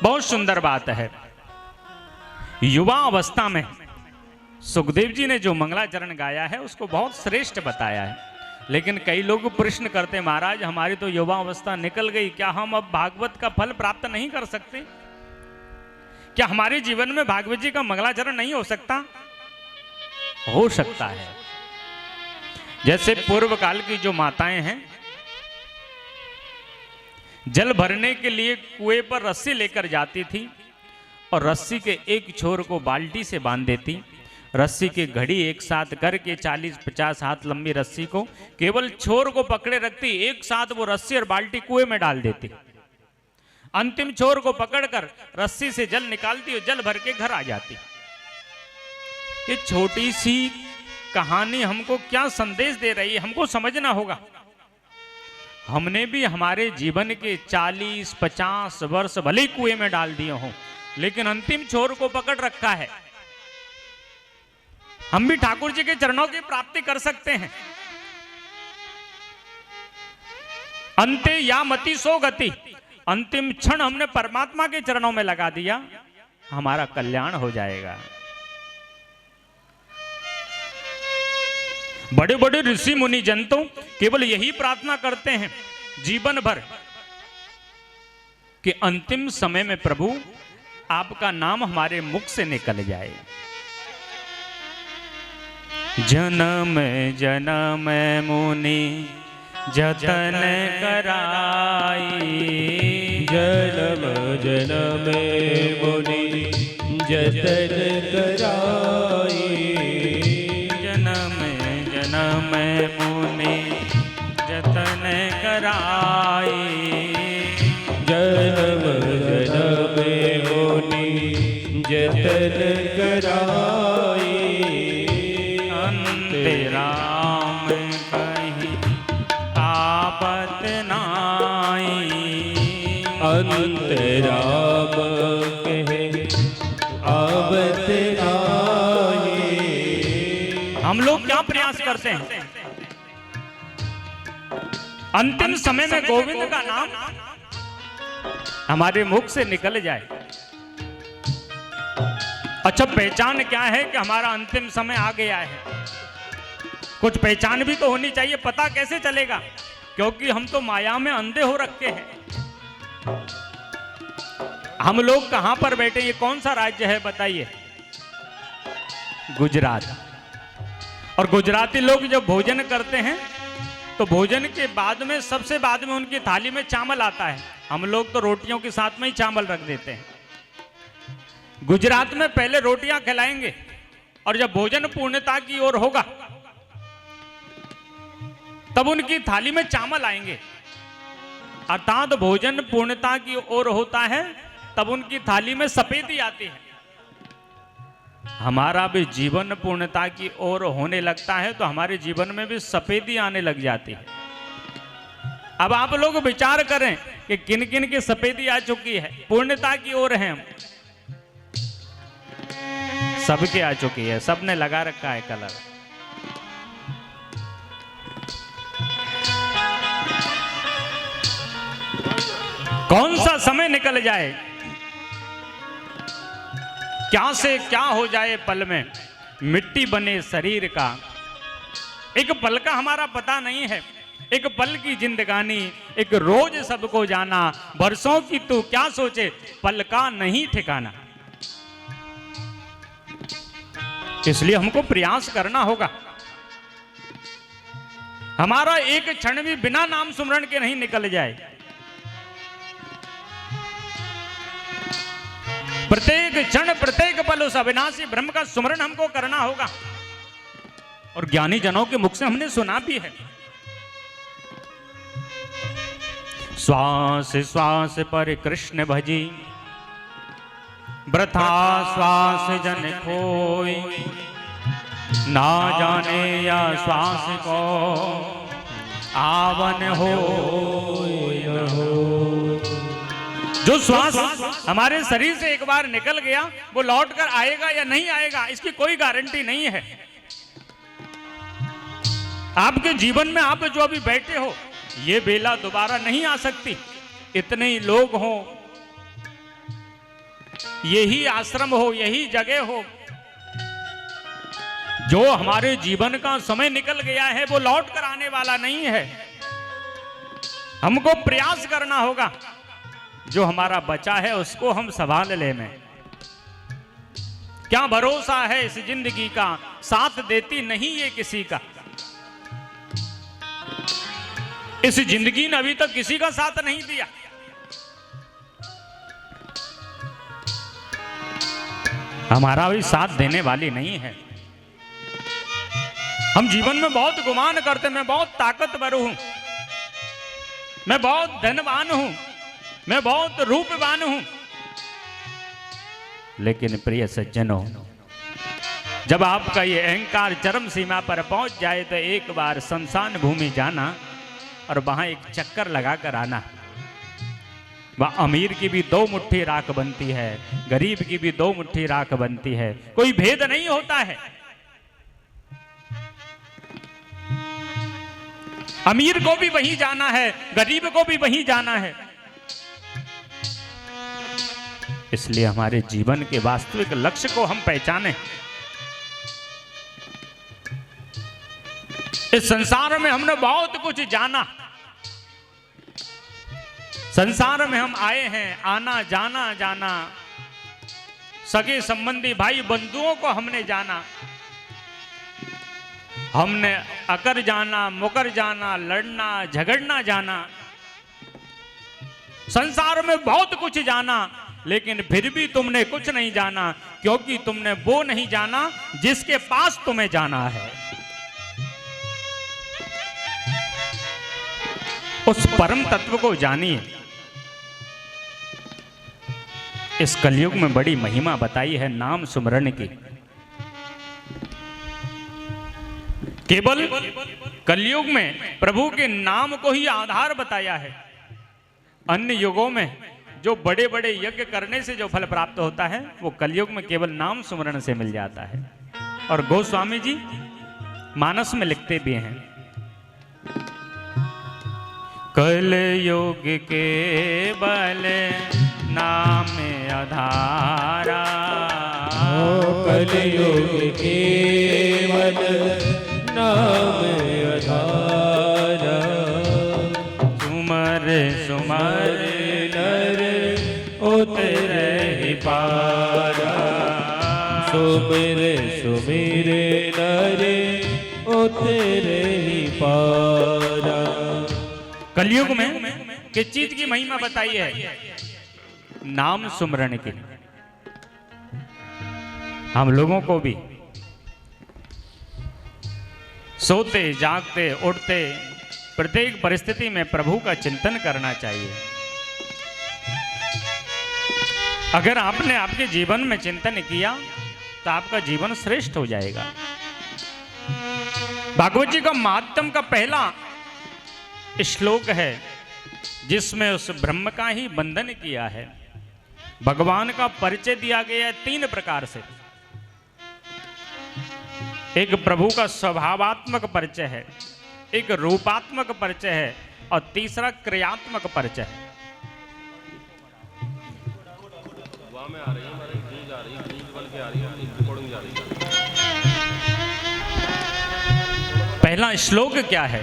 बहुत सुंदर बात है। युवा अवस्था में सुखदेव जी ने जो मंगलाचरण गाया है उसको बहुत श्रेष्ठ बताया है। लेकिन कई लोग प्रश्न करते महाराज हमारी तो युवा अवस्था निकल गई, क्या हम अब भागवत का फल प्राप्त नहीं कर सकते? क्या हमारे जीवन में भागवत जी का मंगलाचरण नहीं हो सकता? हो सकता है। जैसे पूर्व काल की जो माताएं हैं जल भरने के लिए कुएं पर रस्सी लेकर जाती थी और रस्सी के एक छोर को बाल्टी से बांध देती। रस्सी की घड़ी एक साथ करके 40-50 हाथ लंबी रस्सी को केवल छोर को पकड़े रखती, एक साथ वो रस्सी और बाल्टी कुएं में डाल देती। अंतिम छोर को पकड़कर रस्सी से जल निकालती और जल भर के घर आ जाती। ये छोटी सी कहानी हमको क्या संदेश दे रही है, हमको समझना होगा। हमने भी हमारे जीवन के 40-50 वर्ष भले ही कुएं में डाल दिए हों, लेकिन अंतिम छोर को पकड़ रखा है। हम भी ठाकुर जी के चरणों की प्राप्ति कर सकते हैं। अंते या मति सो गति, अंतिम क्षण हमने परमात्मा के चरणों में लगा दिया, हमारा कल्याण हो जाएगा। बड़े बड़े ऋषि मुनि जन तो केवल यही प्रार्थना करते हैं जीवन भर कि अंतिम समय में प्रभु आपका नाम हमारे मुख से निकल जाए। जन्म जन्म मुनि जतन कराई, जन्म जन्म मुनि जतन कराई, जन्म जन्म मुनि जतन कराई, जन्म जन्म मुनि जतन कराई, अंत राम कहीं आपत नाई, अंत राम कहे आवत आई। हम लोग क्या प्रयास करते हैं? अंतिम समय में गोविंद का नाम हमारे मुख से निकल जाए। अच्छा, पहचान क्या है कि हमारा अंतिम समय आ गया है? कुछ पहचान भी तो होनी चाहिए। पता कैसे चलेगा? क्योंकि हम तो माया में अंधे हो रखे हैं। हम लोग कहां पर बैठे? ये कौन सा राज्य है बताइए? गुजरात। और गुजराती लोग जब भोजन करते हैं तो भोजन के बाद में सबसे बाद में उनकी थाली में चावल आता है। हम लोग तो रोटियों के साथ में ही चावल रख देते हैं। गुजरात में पहले रोटियां खिलाएंगे और जब भोजन पूर्णता की ओर होगा तब उनकी थाली में चावल आएंगे। अर्थात भोजन पूर्णता की ओर होता है तब उनकी थाली में सफेदी आती है। हमारा भी जीवन पूर्णता की ओर होने लगता है तो हमारे जीवन में भी सफेदी आने लग जाती है। अब आप लोग विचार करें कि किन किन की सफेदी आ चुकी है, पूर्णता की ओर हैं हम। सबके आ चुकी है, सबने लगा रखा है कलर। कौन सा समय निकल जाए, क्या से क्या हो जाए पल में, मिट्टी बने शरीर का। एक पल का हमारा पता नहीं है। एक पल की जिंदगानी, एक रोज सबको जाना, बरसों की तू क्या सोचे, पल का नहीं ठिकाना। इसलिए हमको प्रयास करना होगा। हमारा एक क्षण भी बिना नाम सुमरण के नहीं निकल जाए। प्रत्येक क्षण प्रत्येक पल उस अविनाशी ब्रह्म का सुमरण हमको करना होगा। और ज्ञानी जनों के मुख से हमने सुना भी है। श्वास श्वास पर कृष्ण भजी, वृथा श्वास जन खोई, ना जाने या श्वास को आवन हो न हो। जो श्वास हमारे शरीर से एक बार निकल गया वो लौट कर आएगा या नहीं आएगा, इसकी कोई गारंटी नहीं है। आपके जीवन में आप जो अभी बैठे हो, ये बेला दोबारा नहीं आ सकती। इतने ही लोग हो, यही आश्रम हो, यही जगह हो, जो हमारे जीवन का समय निकल गया है वो लौट कर आने वाला नहीं है। हमको प्रयास करना होगा, जो हमारा बचा है उसको हम संभाल ले में। क्या भरोसा है इस जिंदगी का, साथ देती नहीं ये किसी का। इस जिंदगी ने अभी तक किसी का साथ नहीं दिया। हमारा भी साथ देने वाली नहीं है। हम जीवन में बहुत गुमान करते, मैं बहुत ताकतवर हूं, मैं बहुत धनवान हूं, मैं बहुत रूपवान हूं। लेकिन प्रिय सज्जनों, जब आपका ये अहंकार चरम सीमा पर पहुंच जाए तो एक बार शमशान भूमि जाना और वहां एक चक्कर लगाकर आना। वह अमीर की भी 2 मुट्ठी राख बनती है, गरीब की भी 2 मुट्ठी राख बनती है, कोई भेद नहीं होता है। अमीर को भी वहीं जाना है, गरीब को भी वहीं जाना है। इसलिए हमारे जीवन के वास्तविक लक्ष्य को हम पहचाने। इस संसार में हमने बहुत कुछ जाना, संसार में हम आए हैं, आना जाना जाना, सगे संबंधी भाई बंधुओं को हमने जाना, हमने अकर जाना, मुकर जाना, लड़ना झगड़ना जाना, संसार में बहुत कुछ जाना। लेकिन फिर भी तुमने कुछ नहीं जाना, क्योंकि तुमने वो नहीं जाना जिसके पास तुम्हें जाना है। उस परम तत्व को जानिए। इस कलयुग में बड़ी महिमा बताई है नाम सुमरण की। केवल कलयुग में प्रभु के नाम को ही आधार बताया है। अन्य युगों में जो बड़े बड़े यज्ञ करने से जो फल प्राप्त होता है वो कलयुग में केवल नाम सुमरण से मिल जाता है। और गोस्वामी जी मानस में लिखते भी हैं, कलयुग केवल नाम आधारा, कलयुग केवल नाम आधारा, सुमर सुमर नर उतरे ही पारा, सुमिर सुमिर नर उतरे ही पारा। कलयुग में किस चीज की महिमा बताई है? नाम सुमरण की। हम लोगों को भी सोते जागते उठते प्रत्येक परिस्थिति में प्रभु का चिंतन करना चाहिए। अगर आपने आपके जीवन में चिंतन किया तो आपका जीवन श्रेष्ठ हो जाएगा। भागवत जी का महात्म का पहला श्लोक है जिसमें उस ब्रह्म का ही बंधन किया है। भगवान का परिचय दिया गया है 3 प्रकार से। एक प्रभु का स्वभावात्मक परिचय है, एक रूपात्मक परिचय है और तीसरा क्रियात्मक परिचय है। पहला श्लोक क्या है?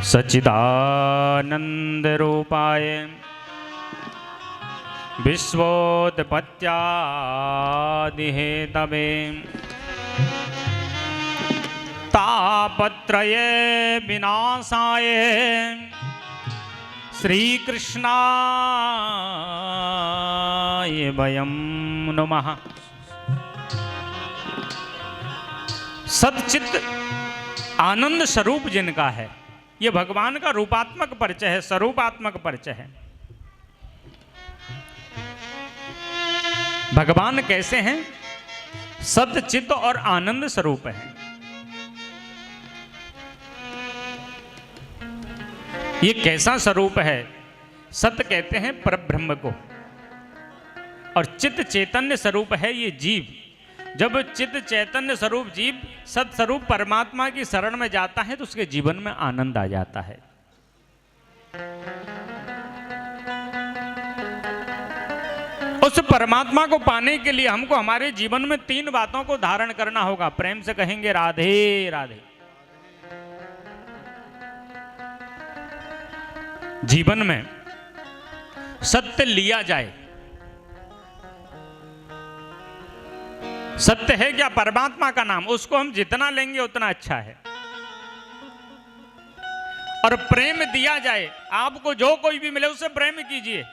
सच्चिदानंद रूपाय विश्वोत्पत्त्यादि हेतवे तापत्रय विनाशाय श्रीकृष्णाय वयं नमः। सच्चित आनंद स्वरूप जिनका है, ये भगवान का रूपात्मक परिचय है, स्वरूपात्मक परिचय है। भगवान कैसे हैं? सत्य चित्त और आनंद स्वरूप है। ये कैसा स्वरूप है? सत्य कहते हैं परब्रह्म को, और चित्त चैतन्य स्वरूप है ये जीव। जब चित्त चैतन्य स्वरूप जीव सत स्वरूप परमात्मा की शरण में जाता है तो उसके जीवन में आनंद आ जाता है। उस परमात्मा को पाने के लिए हमको हमारे जीवन में 3 बातों को धारण करना होगा। प्रेम से कहेंगे राधे राधे। जीवन में सत्य लिया जाए। सत्य है क्या? परमात्मा का नाम, उसको हम जितना लेंगे उतना अच्छा है। और प्रेम दिया जाए, आपको जो कोई भी मिले उससे प्रेम कीजिए।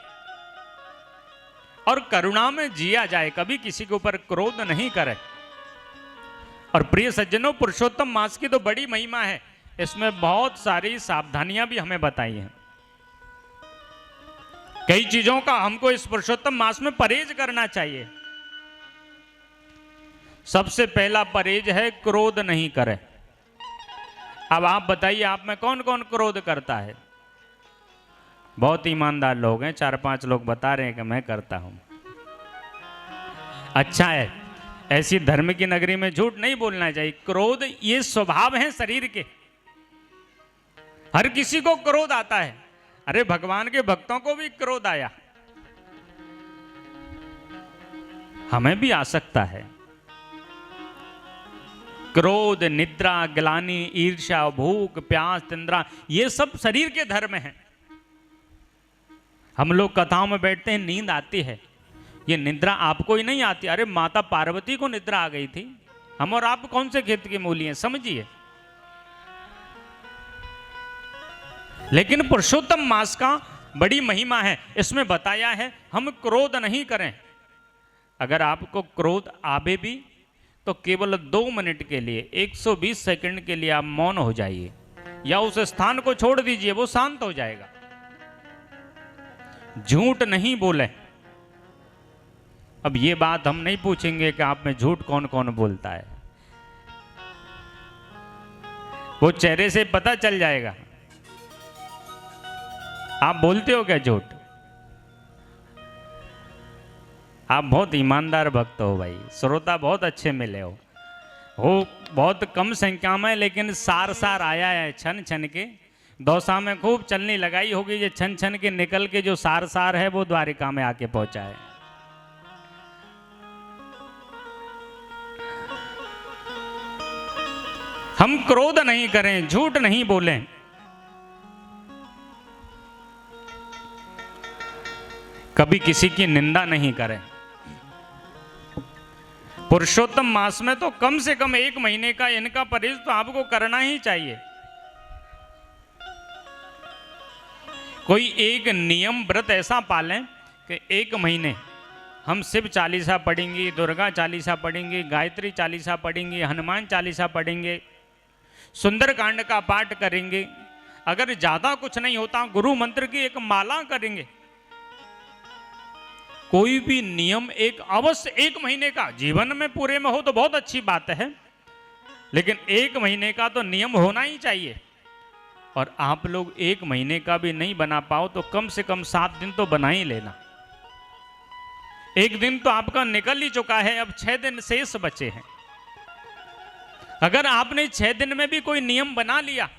और करुणा में जिया जाए, कभी किसी के ऊपर क्रोध नहीं करे। और प्रिय सज्जनों, पुरुषोत्तम मास की तो बड़ी महिमा है, इसमें बहुत सारी सावधानियां भी हमें बताई हैं। कई चीजों का हमको इस पुरुषोत्तम मास में परहेज करना चाहिए। सबसे पहला परहेज है क्रोध नहीं करे। अब आप बताइए, आप में कौन कौन क्रोध करता है? बहुत ईमानदार लोग हैं, 4-5 लोग बता रहे हैं कि मैं करता हूं। अच्छा है, ऐसी धर्म की नगरी में झूठ नहीं बोलना चाहिए। क्रोध ये स्वभाव है शरीर के, हर किसी को क्रोध आता है। अरे भगवान के भक्तों को भी क्रोध आया, हमें भी आ सकता है। क्रोध, निद्रा, ग्लानि, ईर्ष्या, भूख, प्यास, तंद्रा, ये सब शरीर के धर्म हैं। हम लोग कथाओं में बैठते हैं, नींद आती है, ये निद्रा आपको ही नहीं आती। अरे माता पार्वती को निद्रा आ गई थी, हम और आप कौन से खेत की मूली हैं, समझिए। लेकिन पुरुषोत्तम मास का बड़ी महिमा है, इसमें बताया है हम क्रोध नहीं करें। अगर आपको क्रोध आवे भी तो केवल 2 मिनट के लिए, 120 सेकंड के लिए आप मौन हो जाइए, या उस स्थान को छोड़ दीजिए, वो शांत हो जाएगा। झूठ नहीं बोले। अब ये बात हम नहीं पूछेंगे कि आप में झूठ कौन कौन बोलता है, वो चेहरे से पता चल जाएगा। आप बोलते हो क्या झूठ? आप बहुत ईमानदार भक्त हो भाई, श्रोता बहुत अच्छे मिले हो बहुत कम संख्या में, लेकिन सार सार आया है छन छन के। दौसा में खूब चलनी लगाई होगी, ये छन छन के निकल के जो सार सार है वो द्वारिका में आके पहुंचा है। हम क्रोध नहीं करें, झूठ नहीं बोलें। कभी किसी की निंदा नहीं करें। पुरुषोत्तम मास में तो कम से कम 1 महीने का इनका परहेज तो आपको करना ही चाहिए। कोई एक नियम व्रत ऐसा पालें कि 1 महीने हम शिव चालीसा पढ़ेंगे, दुर्गा चालीसा पढ़ेंगे, गायत्री चालीसा पढ़ेंगे, हनुमान चालीसा पढ़ेंगे, सुंदरकांड का पाठ करेंगे। अगर ज्यादा कुछ नहीं होता, गुरु मंत्र की एक माला करेंगे। कोई भी नियम एक अवश्य 1 महीने का, जीवन में पूरे में हो तो बहुत अच्छी बात है, लेकिन 1 महीने का तो नियम होना ही चाहिए। और आप लोग 1 महीने का भी नहीं बना पाओ तो कम से कम 7 दिन तो बना ही लेना। 1 दिन तो आपका निकल ही चुका है, अब 6 दिन शेष बचे हैं। अगर आपने 6 दिन में भी कोई नियम बना लिया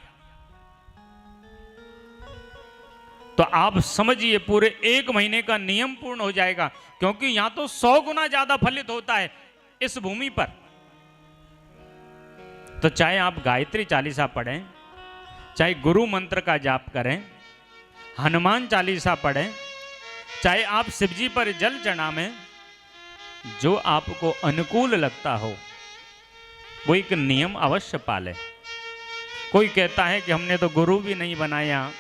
तो आप समझिए पूरे 1 महीने का नियम पूर्ण हो जाएगा, क्योंकि यहां तो 100 गुना ज्यादा फलित होता है इस भूमि पर। तो चाहे आप गायत्री चालीसा पढ़ें, चाहे गुरु मंत्र का जाप करें, हनुमान चालीसा पढ़ें, चाहे आप शिवजी पर जल चढ़ावें, जो आपको अनुकूल लगता हो वो एक नियम अवश्य पाले। कोई कहता है कि हमने तो गुरु भी नहीं बनाया,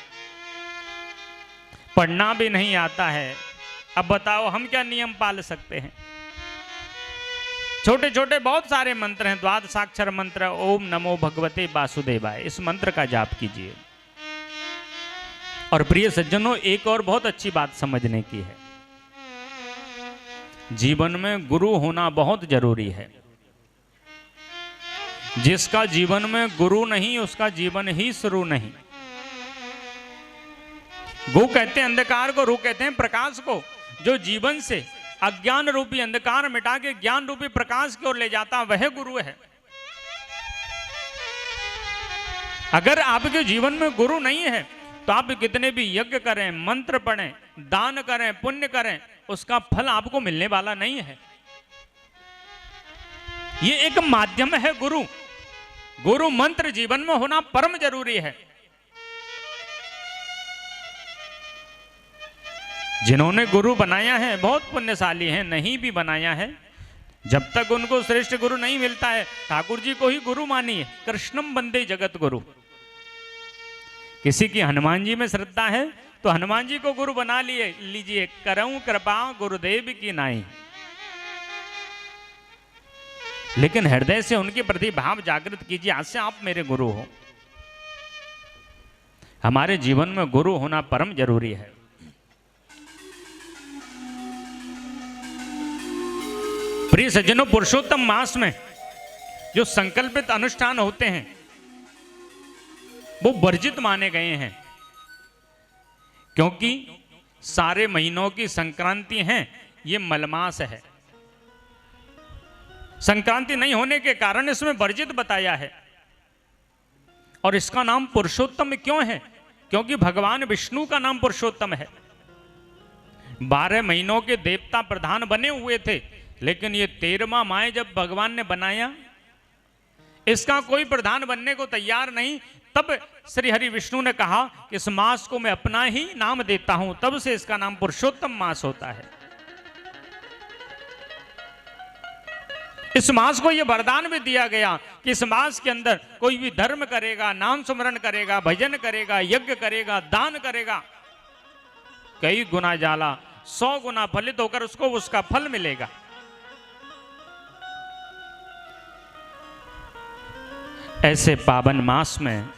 पढ़ना भी नहीं आता है, अब बताओ हम क्या नियम पाल सकते हैं? छोटे छोटे बहुत सारे मंत्र हैं, द्वादशाक्षर मंत्र, ओम नमो भगवते वासुदेवाय, इस मंत्र का जाप कीजिए। और प्रिय सज्जनों, एक और बहुत अच्छी बात समझने की है, जीवन में गुरु होना बहुत जरूरी है। जिसका जीवन में गुरु नहीं, उसका जीवन ही शुरू नहीं। गु कहते हैं अंधकार को, रू कहते हैं प्रकाश को। जो जीवन से अज्ञान रूपी अंधकार मिटा के ज्ञान रूपी प्रकाश की ओर ले जाता, वह गुरु है। अगर आपके जीवन में गुरु नहीं है तो आप कितने भी यज्ञ करें, मंत्र पढ़ें, दान करें, पुण्य करें, उसका फल आपको मिलने वाला नहीं है। ये एक माध्यम है गुरु। गुरु मंत्र जीवन में होना परम जरूरी है। जिन्होंने गुरु बनाया है बहुत पुण्यशाली हैं, नहीं भी बनाया है, जब तक उनको श्रेष्ठ गुरु नहीं मिलता है, ठाकुर जी को ही गुरु मानिए। कृष्णम वंदे जगत गुरु। किसी की हनुमान जी में श्रद्धा है तो हनुमान जी को गुरु बना लीजिए। करऊं कृपा गुरुदेव की नाई। लेकिन हृदय से उनके प्रति भाव जागृत कीजिए, आज से आप मेरे गुरु हो। हमारे जीवन में गुरु होना परम जरूरी है। प्रिय सज्जनों, पुरुषोत्तम मास में जो संकल्पित अनुष्ठान होते हैं वो वर्जित माने गए हैं, क्योंकि सारे महीनों की संक्रांति है, ये मलमास है। संक्रांति नहीं होने के कारण इसमें वर्जित बताया है। और इसका नाम पुरुषोत्तम क्यों है? क्योंकि भगवान विष्णु का नाम पुरुषोत्तम है। 12 महीनों के देवता प्रधान बने हुए थे, लेकिन ये 13वां माह जब भगवान ने बनाया, इसका कोई प्रधान बनने को तैयार नहीं। तब श्री हरि विष्णु ने कहा कि इस मास को मैं अपना ही नाम देता हूं, तब से इसका नाम पुरुषोत्तम मास होता है। इस मास को यह वरदान भी दिया गया कि इस मास के अंदर कोई भी धर्म करेगा, नाम स्मरण करेगा, भजन करेगा, यज्ञ करेगा, दान करेगा, कई गुना जाला 100 गुना फलित होकर उसको उसका फल मिलेगा। ऐसे पावन मास में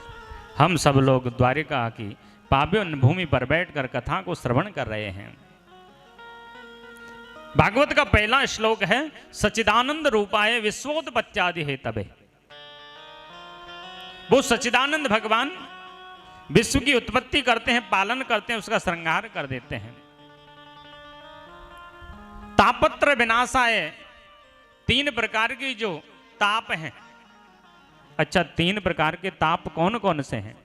हम सब लोग द्वारिका की पावन भूमि पर बैठकर कथा को श्रवण कर रहे हैं। भागवत का पहला श्लोक है, सच्चिदानंद रूपाय विश्वोत्पत्त्यादि हेतवे। वो सच्चिदानंद भगवान विश्व की उत्पत्ति करते हैं, पालन करते हैं, उसका श्रृंगार कर देते हैं। तापत्र विनाशाय, 3 प्रकार की जो ताप हैं। अच्छा, 3 प्रकार के ताप कौन कौन से हैं?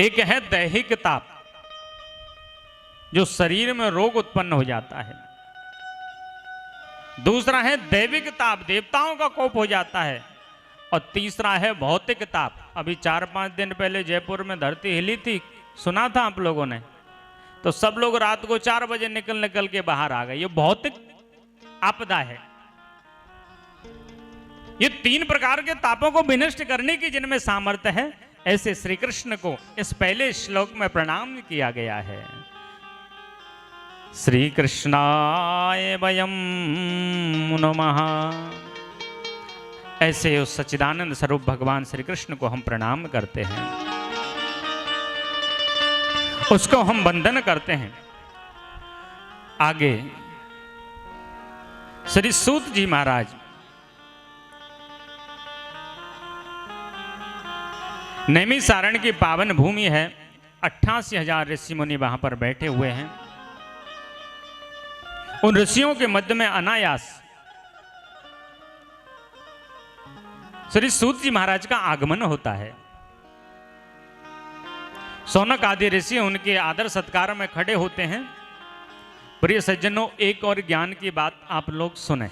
एक है दैहिक ताप, जो शरीर में रोग उत्पन्न हो जाता है। दूसरा है दैविक ताप, देवताओं का कोप हो जाता है। और तीसरा है भौतिक ताप। अभी 4-5 दिन पहले जयपुर में धरती हिली थी, सुना था आप लोगों ने? तो सब लोग रात को 4 बजे निकल के बाहर आ गए। ये भौतिक आपदा है। ये 3 प्रकार के तापों को विनष्ट करने की जिनमें सामर्थ्य है, ऐसे श्री कृष्ण को इस पहले श्लोक में प्रणाम किया गया है। श्री कृष्णाय वयं नमः। ऐसे उस सच्चिदानंद स्वरूप भगवान श्री कृष्ण को हम प्रणाम करते हैं, उसको हम वंदन करते हैं। आगे श्री सूत जी महाराज नैमिषारण्य की पावन भूमि है, 88,000 ऋषि मुनि वहां पर बैठे हुए हैं। उन ऋषियों के मध्य में अनायास श्री सूत जी महाराज का आगमन होता है। सौनक आदि ऋषि उनके आदर सत्कार में खड़े होते हैं। प्रिय सज्जनों, एक और ज्ञान की बात आप लोग सुने।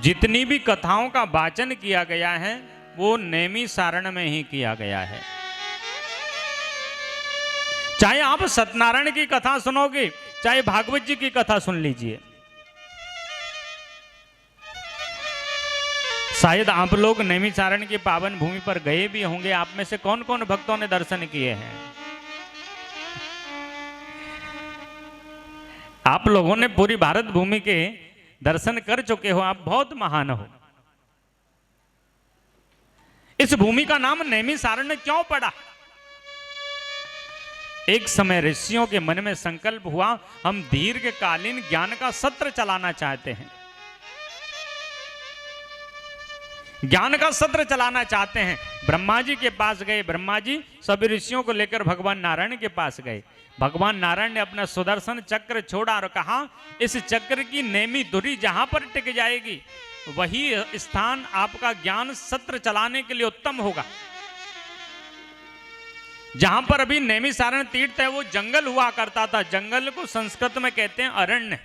जितनी भी कथाओं का वाचन किया गया है वो नैमिषारण्य में ही किया गया है। चाहे आप सत्यनारायण की कथा सुनोगे, चाहे भागवत जी की कथा सुन लीजिए। शायद आप लोग नैमिषारण्य की पावन भूमि पर गए भी होंगे। आप में से कौन कौन भक्तों ने दर्शन किए हैं? आप लोगों ने पूरी भारत भूमि के दर्शन कर चुके हो, आप बहुत महान हो। इस भूमि का नाम नैमिषारण्य क्यों पड़ा? एक समय ऋषियों के मन में संकल्प हुआ, हम दीर्घकालीन ज्ञान का सत्र चलाना चाहते हैं, ज्ञान का सत्र चलाना चाहते हैं। ब्रह्मा जी के पास गए, ब्रह्मा जी सभी ऋषियों को लेकर भगवान नारायण के पास गए। भगवान नारायण ने अपना सुदर्शन चक्र छोड़ा और कहा, इस चक्र की नेमी धुरी जहां पर टिक जाएगी वही स्थान आपका ज्ञान सत्र चलाने के लिए उत्तम होगा। जहां पर अभी नैमिषारण्य तीर्थ है वो जंगल हुआ करता था, जंगल को संस्कृत में कहते हैं अरण्य।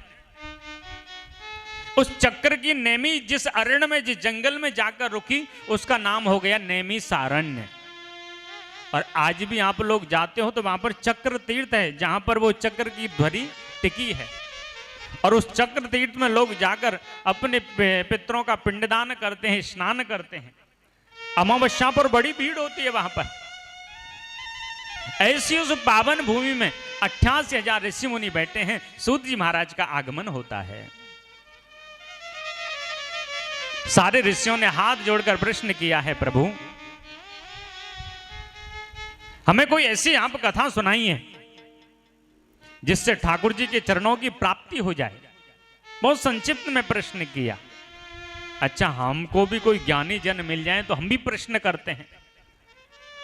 उस चक्र की नेमी जिस अरण्य में, जिस जंगल में जाकर रुकी उसका नाम हो गया नैमिषारण्य। और आज भी आप लोग जाते हो तो वहां पर चक्र तीर्थ है, जहां पर वो चक्र की ध्वनि टिकी है। और उस चक्र तीर्थ में लोग जाकर अपने पितरों का पिंडदान करते हैं, स्नान करते हैं। अमावस्या पर बड़ी भीड़ होती है वहां पर। ऐसी उस पावन भूमि में 88,000 ऋषि मुनि बैठे हैं। सूत जी महाराज का आगमन होता है। सारे ऋषियों ने हाथ जोड़कर प्रश्न किया है, प्रभु हमें कोई ऐसी आप कथा सुनाइए जिससे ठाकुर जी के चरणों की प्राप्ति हो जाए। बहुत संक्षिप्त में प्रश्न किया। अच्छा, हमको भी कोई ज्ञानी जन मिल जाए तो हम भी प्रश्न करते हैं।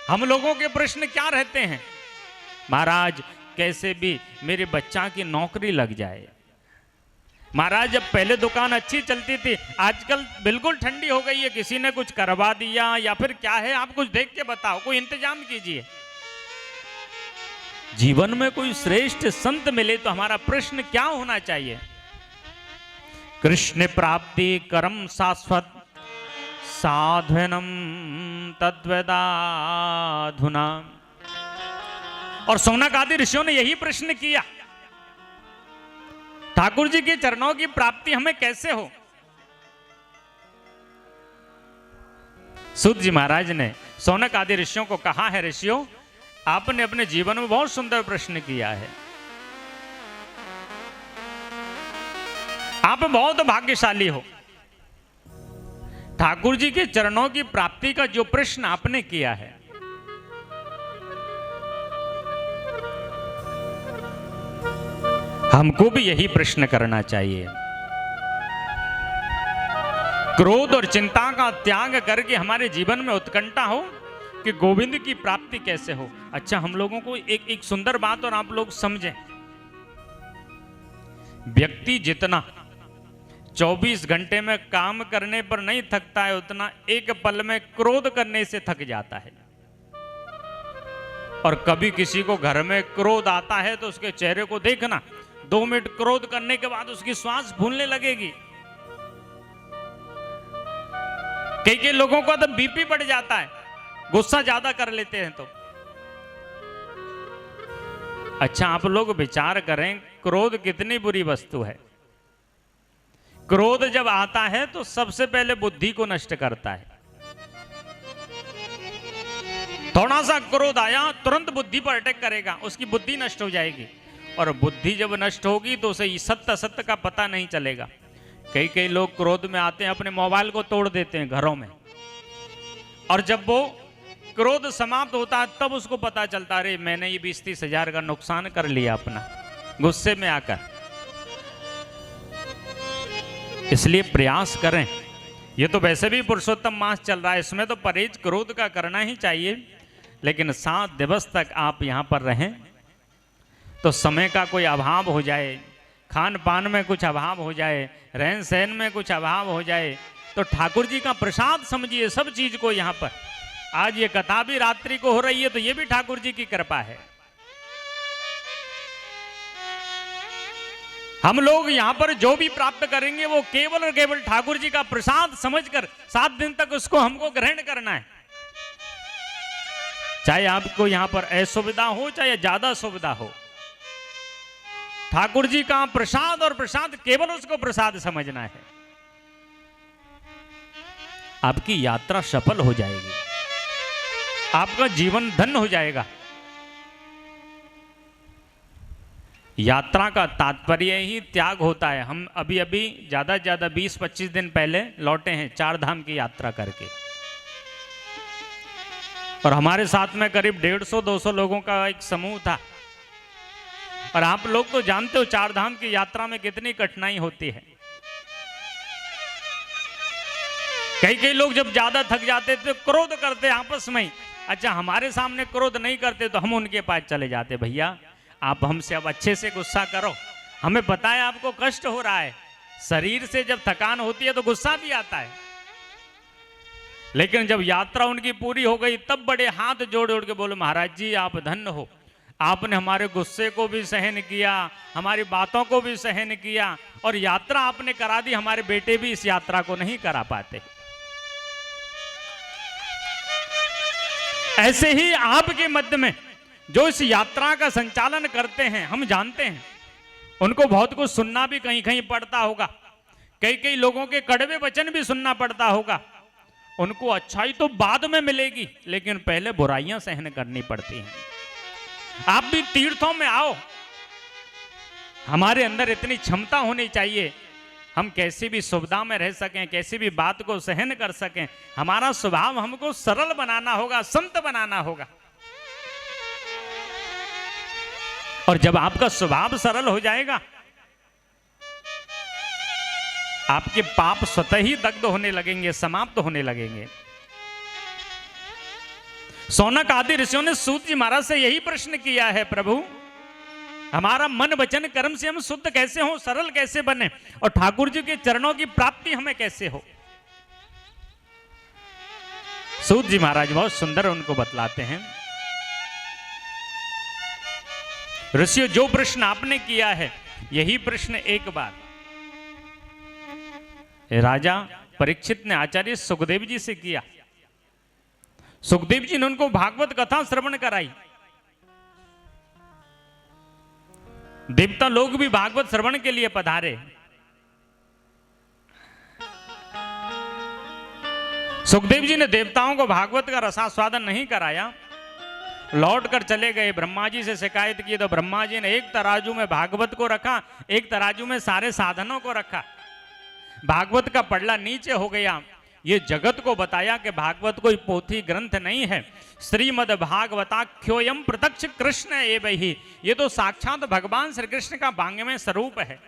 हम लोगों के प्रश्न क्या रहते हैं? महाराज कैसे भी मेरे बच्चा की नौकरी लग जाए। महाराज जब पहले दुकान अच्छी चलती थी, आजकल बिल्कुल ठंडी हो गई है, किसी ने कुछ करवा दिया या फिर क्या है, आप कुछ देख के बताओ, कोई इंतजाम कीजिए। जीवन में कोई श्रेष्ठ संत मिले तो हमारा प्रश्न क्या होना चाहिए? कृष्ण प्राप्ति करम शाश्वत साधनम तद्वेदाधुना। और सौनक आदि ऋषियों ने यही प्रश्न किया, ठाकुर जी के चरणों की प्राप्ति हमें कैसे हो? सूत जी महाराज ने सौनक आदि ऋषियों को कहा है, ऋषियों आपने अपने जीवन में बहुत सुंदर प्रश्न किया है। आप बहुत भाग्यशाली हो। ठाकुर जी के चरणों की प्राप्ति का जो प्रश्न आपने किया है, हमको भी यही प्रश्न करना चाहिए। क्रोध और चिंता का त्याग करके हमारे जीवन में उत्कंठा हो कि गोविंद की प्राप्ति कैसे हो। अच्छा, हम लोगों को एक सुंदर बात और आप लोग समझें, व्यक्ति जितना 24 घंटे में काम करने पर नहीं थकता है, उतना एक पल में क्रोध करने से थक जाता है। और कभी किसी को घर में क्रोध आता है तो उसके चेहरे को देखना, 2 मिनट क्रोध करने के बाद उसकी श्वास फूलने लगेगी। कई लोगों को तो बीपी बढ़ जाता है, गुस्सा ज्यादा कर लेते हैं तो। अच्छा, आप लोग विचार करें, क्रोध कितनी बुरी वस्तु है। क्रोध जब आता है तो सबसे पहले बुद्धि को नष्ट करता है। थोड़ा सा क्रोध आया तुरंत बुद्धि पर अटैक करेगा, उसकी बुद्धि नष्ट हो जाएगी। और बुद्धि जब नष्ट होगी तो उसे सत्य सत्य का पता नहीं चलेगा। कई लोग क्रोध में आते हैं, अपने मोबाइल को तोड़ देते हैं घरों में, और जब वो क्रोध समाप्त होता है तब उसको पता चलता, अरे मैंने ये 20-30 हजार का नुकसान कर लिया अपना, गुस्से में आकर। इसलिए प्रयास करें। ये तो वैसे भी पुरुषोत्तम मास चल रहा है, इसमें तो परहेज क्रोध का करना ही चाहिए। लेकिन 7 दिवस तक आप यहां पर रहें तो समय का कोई अभाव हो जाए, खान पान में कुछ अभाव हो जाए, रहन सहन में कुछ अभाव हो जाए, तो ठाकुर जी का प्रसाद समझिए सब चीज को। यहाँ पर आज ये कथा भी रात्रि को हो रही है तो ये भी ठाकुर जी की कृपा है। हम लोग यहाँ पर जो भी प्राप्त करेंगे वो केवल और केवल ठाकुर जी का प्रसाद समझकर 7 दिन तक उसको हमको ग्रहण करना है। चाहे आपको यहाँ पर असुविधा हो चाहे ज्यादा सुविधा हो, ठाकुर जी का प्रसाद और प्रसाद केवल उसको प्रसाद समझना है। आपकी यात्रा सफल हो जाएगी, आपका जीवन धन्य हो जाएगा। यात्रा का तात्पर्य ही त्याग होता है। हम अभी अभी ज़्यादा से ज़्यादा 20-25 दिन पहले लौटे हैं 4 धाम की यात्रा करके, और हमारे साथ में करीब 150-200 लोगों का एक समूह था। और आप लोग तो जानते हो 4 धाम की यात्रा में कितनी कठिनाई होती है। कई लोग जब ज्यादा थक जाते तो क्रोध करते आपस में। अच्छा, हमारे सामने क्रोध नहीं करते तो हम उनके पास चले जाते, भैया आप हमसे अब अच्छे से गुस्सा करो, हमें पता है आपको कष्ट हो रहा है। शरीर से जब थकान होती है तो गुस्सा भी आता है, लेकिन जब यात्रा उनकी पूरी हो गई तब बड़े हाथ जोड़ जोड़ के बोले, महाराज जी आप धन्य हो, आपने हमारे गुस्से को भी सहन किया, हमारी बातों को भी सहन किया, और यात्रा आपने करा दी। हमारे बेटे भी इस यात्रा को नहीं करा पाते। ऐसे ही आपके मध्य में जो इस यात्रा का संचालन करते हैं, हम जानते हैं उनको बहुत कुछ सुनना भी कहीं कहीं पड़ता होगा, कई लोगों के कड़वे वचन भी सुनना पड़ता होगा। उनको अच्छाई तो बाद में मिलेगी, लेकिन पहले बुराइयां सहन करनी पड़ती हैं। आप भी तीर्थों में आओ, हमारे अंदर इतनी क्षमता होनी चाहिए, हम कैसी भी सुविधा में रह सकें, कैसी भी बात को सहन कर सकें। हमारा स्वभाव हमको सरल बनाना होगा, संत बनाना होगा। और जब आपका स्वभाव सरल हो जाएगा, आपके पाप स्वतः ही दग्ध होने लगेंगे, समाप्त होने लगेंगे। सौनक आदि ऋषियों ने सूत जी महाराज से यही प्रश्न किया है, प्रभु हमारा मन वचन कर्म से हम शुद्ध कैसे हो, सरल कैसे बने, और ठाकुर जी के चरणों की प्राप्ति हमें कैसे हो। सूत जी महाराज बहुत सुंदर उनको बतलाते हैं, ऋषियों जो प्रश्न आपने किया है यही प्रश्न एक बार राजा परीक्षित ने आचार्य सुखदेव जी से किया। सुखदेव जी ने उनको भागवत कथा श्रवण कराई। देवता लोग भी भागवत श्रवण के लिए पधारे। सुखदेव जी ने देवताओं को भागवत का रसास्वादन नहीं कराया, लौट कर चले गए। ब्रह्मा जी से शिकायत की तो ब्रह्मा जी ने एक तराजू में भागवत को रखा, एक तराजू में सारे साधनों को रखा। भागवत का पड़ला नीचे हो गया। ये जगत को बताया कि भागवत कोई पोथी ग्रंथ नहीं है, श्रीमद् भागवताख्योयम प्रत्यक्ष कृष्ण एव ही, ये तो साक्षात भगवान श्री कृष्ण का वांग्मय स्वरूप है।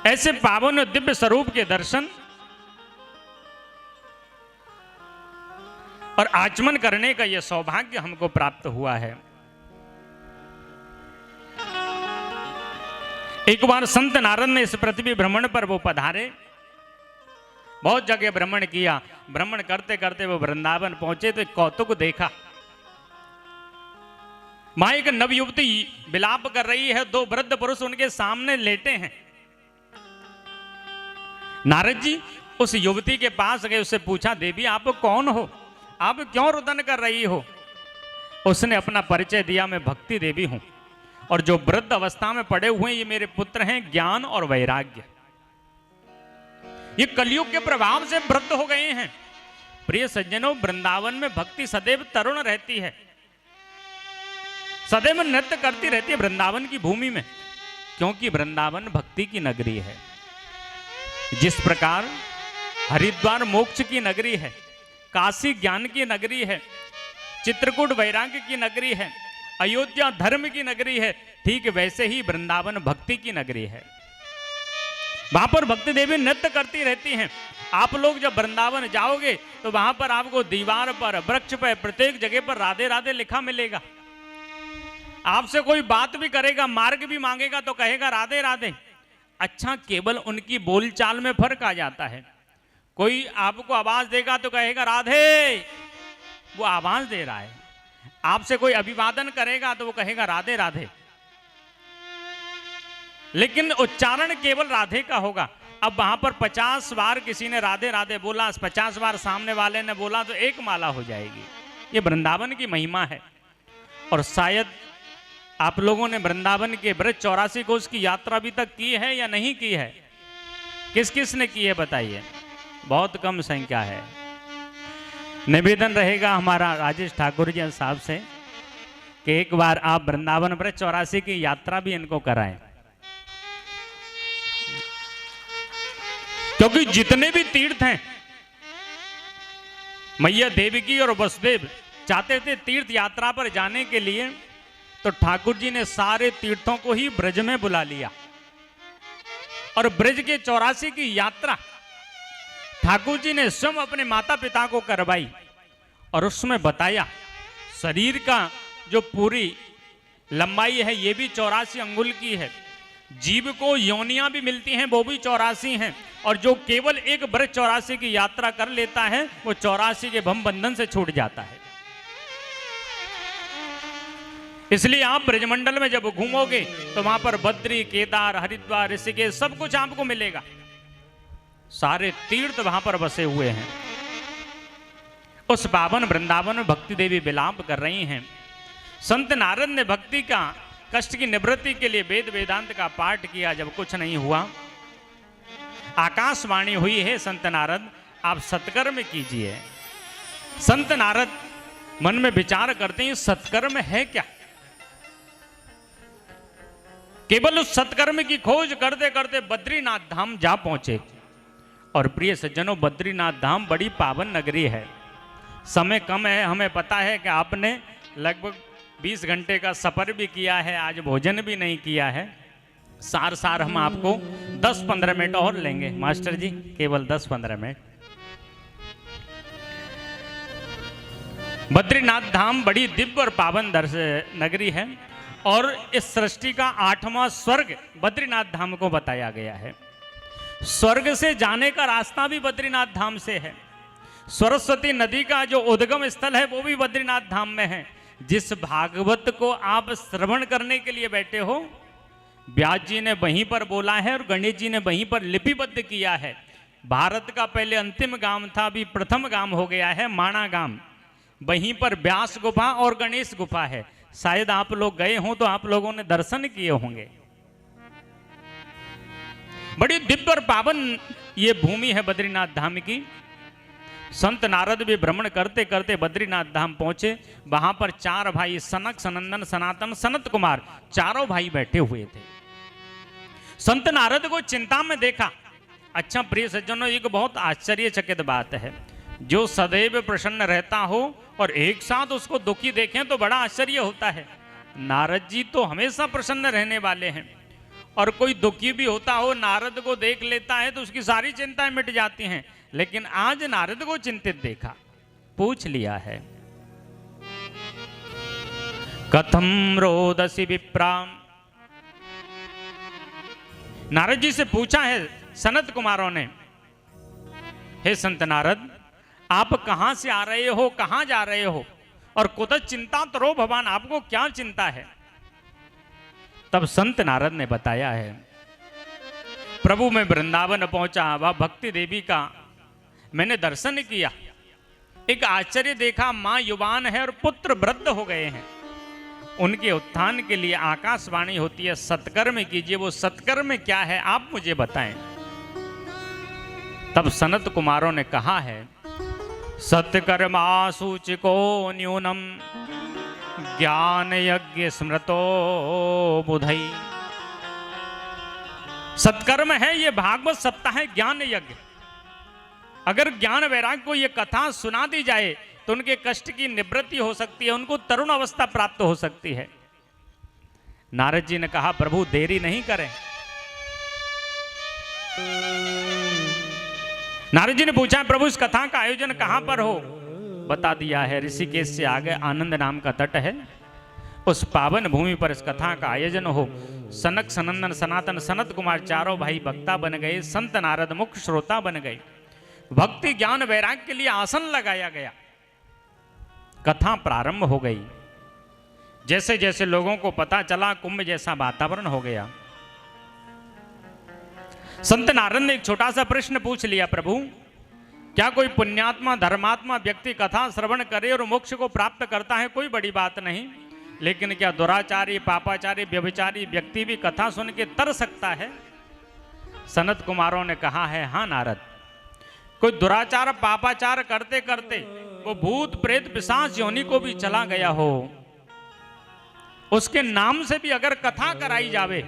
ऐसे पावन दिव्य स्वरूप के दर्शन और आचमन करने का यह सौभाग्य हमको प्राप्त हुआ है। एक बार संत नारद ने इस पृथ्वी भ्रमण पर वो पधारे, बहुत जगह भ्रमण किया। भ्रमण करते करते वो वृंदावन पहुंचे तो एक कौतुक देखा। वहां एक नवयुवती विलाप कर रही है, 2 वृद्ध पुरुष उनके सामने लेटे हैं। नारद जी उस युवती के पास गए, उससे पूछा, देवी आप कौन हो, आप क्यों रुदन कर रही हो। उसने अपना परिचय दिया, मैं भक्ति देवी हूं, और जो वृद्ध अवस्था में पड़े हुए ये मेरे पुत्र हैं ज्ञान और वैराग्य। ये कलयुग के प्रभाव से वृद्ध हो गए हैं। प्रिय सज्जनों, वृंदावन में भक्ति सदैव तरुण रहती है, सदैव नृत्य करती रहती है वृंदावन की भूमि में, क्योंकि वृंदावन भक्ति की नगरी है। जिस प्रकार हरिद्वार मोक्ष की नगरी है, काशी ज्ञान की नगरी है, चित्रकूट वैराग्य की नगरी है, अयोध्या धर्म की नगरी है, ठीक वैसे ही वृंदावन भक्ति की नगरी है। वहां पर भक्ति देवी नृत्य करती रहती हैं। आप लोग जब वृंदावन जाओगे तो वहां पर आपको दीवार पर, वृक्ष पर, प्रत्येक जगह पर राधे राधे लिखा मिलेगा। आपसे कोई बात भी करेगा, मार्ग भी मांगेगा तो कहेगा राधे राधे। अच्छा, केवल उनकी बोलचाल में फर्क आ जाता है। कोई आपको आवाज देगा तो कहेगा राधे, वो आवाज दे रहा है। आपसे कोई अभिवादन करेगा तो वो कहेगा राधे राधे, लेकिन उच्चारण केवल राधे का होगा। अब वहां पर 50 बार किसी ने राधे राधे बोला, 50 बार सामने वाले ने बोला तो एक माला हो जाएगी। ये वृंदावन की महिमा है। और शायद आप लोगों ने वृंदावन के ब्रज 84 कोस की यात्रा अभी तक की है या नहीं की है? किस किस ने की है बताइए? बहुत कम संख्या है। निवेदन रहेगा हमारा राजेश ठाकुर जी साहब से कि एक बार आप वृंदावन ब्रज 84 की यात्रा भी इनको कराएं, क्योंकि जितने भी तीर्थ हैं, मैया देवकी और वसुदेव चाहते थे तीर्थ यात्रा पर जाने के लिए, तो ठाकुर जी ने सारे तीर्थों को ही ब्रज में बुला लिया और ब्रज के 84 की यात्रा ठाकुर जी ने स्वयं अपने माता पिता को करवाई और उसमें बताया शरीर का जो पूरी लंबाई है ये भी 84 अंगुल की है, जीव को योनियां भी मिलती हैं वो भी 84 हैं, और जो केवल एक ब्रज 84 की यात्रा कर लेता है वो 84 के भम बंधन से छूट जाता है। इसलिए आप ब्रजमंडल में जब घूमोगे तो वहां पर बद्री, केदार, हरिद्वार, ऋषिकेश सब कुछ आपको मिलेगा। सारे तीर्थ वहां पर बसे हुए हैं। उस पावन वृंदावन में भक्ति देवी विलाप कर रही हैं। संत नारद ने भक्ति का कष्ट की निवृत्ति के लिए वेद वेदांत का पाठ किया। जब कुछ नहीं हुआ, आकाशवाणी हुई है, संत नारद आप सत्कर्म कीजिए। संत नारद मन में विचार करते हैं सत्कर्म है क्या। केवल उस सत्कर्म की खोज करते करते बद्रीनाथ धाम जा पहुंचे। और प्रिय सज्जनों, बद्रीनाथ धाम बड़ी पावन नगरी है। समय कम है, हमें पता है कि आपने लगभग 20 घंटे का सफर भी किया है, आज भोजन भी नहीं किया है। सार हम आपको 10-15 मिनट और लेंगे मास्टर जी, केवल 10-15 मिनट। बद्रीनाथ धाम बड़ी दिव्य और पावन नगरी है और इस सृष्टि का 8वां स्वर्ग बद्रीनाथ धाम को बताया गया है। स्वर्ग से जाने का रास्ता भी बद्रीनाथ धाम से है। सरस्वती नदी का जो उद्गम स्थल है वो भी बद्रीनाथ धाम में है। जिस भागवत को आप श्रवण करने के लिए बैठे हो, व्यास जी ने वहीं पर बोला है और गणेश जी ने वहीं पर लिपिबद्ध किया है। भारत का पहले अंतिम गांव था, अभी प्रथम गांव हो गया है माणा गांव। वहीं पर व्यास गुफा और गणेश गुफा है। शायद आप लोग गए हों तो आप लोगों ने दर्शन किए होंगे। बड़ी दिव्य और पावन ये भूमि है बद्रीनाथ धाम की। संत नारद भी भ्रमण करते करते बद्रीनाथ धाम पहुंचे। वहां पर 4 भाई सनक, सनंदन, सनातन, सनत कुमार, चारों भाई बैठे हुए थे। संत नारद को चिंता में देखा। अच्छा प्रिय सज्जनों, एक बहुत आश्चर्यचकित बात है, जो सदैव प्रसन्न रहता हो और एक साथ उसको दुखी देखें तो बड़ा आश्चर्य होता है। नारद जी तो हमेशा प्रसन्न रहने वाले हैं, और कोई दुखी भी होता हो नारद को देख लेता है तो उसकी सारी चिंताएं मिट जाती हैं। लेकिन आज नारद को चिंतित देखा, पूछ लिया है, कथम रोदसी विप्रा। नारद जी से पूछा है सनत कुमारों ने, हे संत नारद, आप कहां से आ रहे हो, कहां जा रहे हो, और कुतः चिंता तरो भगवान, आपको क्या चिंता है। तब संत नारद ने बताया है, प्रभु मैं वृंदावन पहुंचा, वह भक्ति देवी का मैंने दर्शन किया। एक आश्चर्य देखा, मां युवान है और पुत्र वृद्ध हो गए हैं। उनके उत्थान के लिए आकाशवाणी होती है, सत्कर्म कीजिए। वो सत्कर्म क्या है आप मुझे बताएं। तब सनत कुमारों ने कहा है, सत्कर्मा सूचिको न्यूनम ज्ञान यज्ञ स्मृतो बुधई। सत्कर्म है ये भागवत सप्ताह है, ज्ञान यज्ञ। अगर ज्ञान वैराग्य को ये कथा सुना दी जाए तो उनके कष्ट की निवृत्ति हो सकती है, उनको तरुण अवस्था प्राप्त हो सकती है। नारद जी ने कहा, प्रभु देरी नहीं करें। नारद जी ने पूछा, प्रभु इस कथा का आयोजन कहां पर हो। बता दिया है, ऋषिकेश से आगे आनंद नाम का तट है, उस पावन भूमि पर इस कथा का आयोजन हो। सनक, सनंदन, सनातन, सनत कुमार चारों भाई वक्ता बन गए। संत नारद मुख्य श्रोता बन गए। भक्ति ज्ञान वैराग्य के लिए आसन लगाया गया। कथा प्रारंभ हो गई। जैसे जैसे लोगों को पता चला, कुंभ जैसा वातावरण हो गया। संत नारद ने एक छोटा सा प्रश्न पूछ लिया, प्रभु क्या कोई पुण्यात्मा धर्मात्मा व्यक्ति कथा श्रवण करे और मोक्ष को प्राप्त करता है, कोई बड़ी बात नहीं, लेकिन क्या दुराचारी, पापाचारी, व्यभिचारी व्यक्ति भी कथा सुन के तर सकता है। सनत कुमारों ने कहा है, हाँ नारद, कोई दुराचार पापाचार करते करते वो भूत प्रेत पिशाच योनि को भी चला गया हो उसके नाम से भी अगर कथा कराई जावे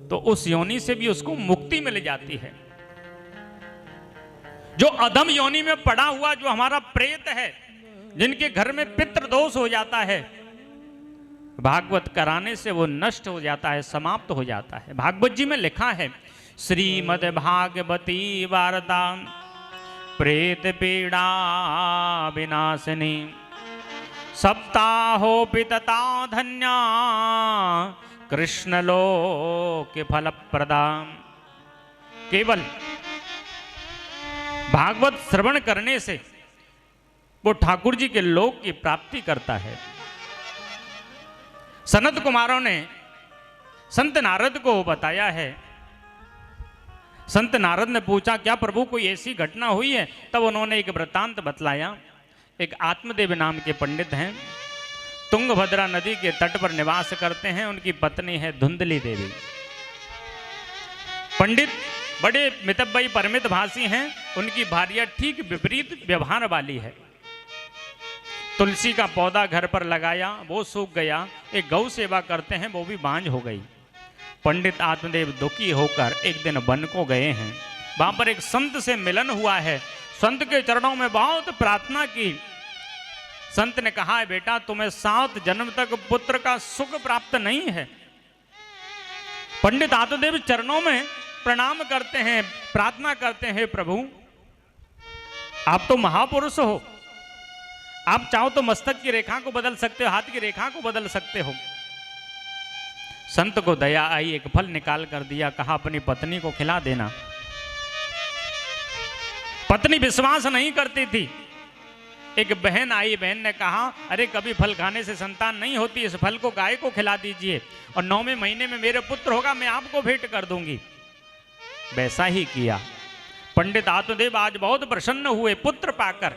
तो उस योनि से भी उसको मुक्ति मिल जाती है। जो अधम योनि में पड़ा हुआ जो हमारा प्रेत है, जिनके घर में पितृदोष हो जाता है, भागवत कराने से वो नष्ट हो जाता है, समाप्त हो जाता है। भागवत जी में लिखा है, श्रीमद् भागवती वार्ता प्रेत पीड़ा विनाशिनी सप्ताहोपि तथा धन्या कृष्ण लोक फल प्रदान। केवल भागवत श्रवण करने से वो ठाकुर जी के लोक की प्राप्ति करता है। सनत कुमारों ने संत नारद को बताया है। संत नारद ने पूछा, क्या प्रभु कोई ऐसी घटना हुई है? तब उन्होंने एक वृत्तांत बतलाया। एक आत्मदेव नाम के पंडित हैं, तुंगभद्रा नदी के तट पर निवास करते हैं। उनकी पत्नी है धुंधली देवी। पंडित बड़े मितव्ययी परमित भाषी हैं। उनकी भार्या ठीक विपरीत व्यवहार वाली है। तुलसी का पौधा घर पर लगाया, वो सूख गया। एक गौ सेवा करते हैं, वो भी बांझ हो गई। पंडित आत्मदेव दुखी होकर एक दिन वन को गए हैं। वहां पर एक संत से मिलन हुआ है। संत के चरणों में बहुत प्रार्थना की। संत ने कहा है, बेटा तुम्हें 7 जन्म तक पुत्र का सुख प्राप्त नहीं है। पंडित आत्मदेव चरणों में प्रणाम करते हैं, प्रार्थना करते हैं, प्रभु आप तो महापुरुष हो, आप चाहो तो मस्तक की रेखा को बदल सकते हो, हाथ की रेखा को बदल सकते हो। संत को दया आई, एक फल निकाल कर दिया, कहा अपनी पत्नी को खिला देना। पत्नी विश्वास नहीं करती थी। एक बहन आई, बहन ने कहा, अरे कभी फल खाने से संतान नहीं होती, इस फल को गाय को खिला दीजिए और 9वें महीने में मेरे पुत्र होगा, मैं आपको भेंट कर दूंगी। वैसा ही किया। पंडित आत्मदेव आज बहुत प्रसन्न हुए पुत्र पाकर।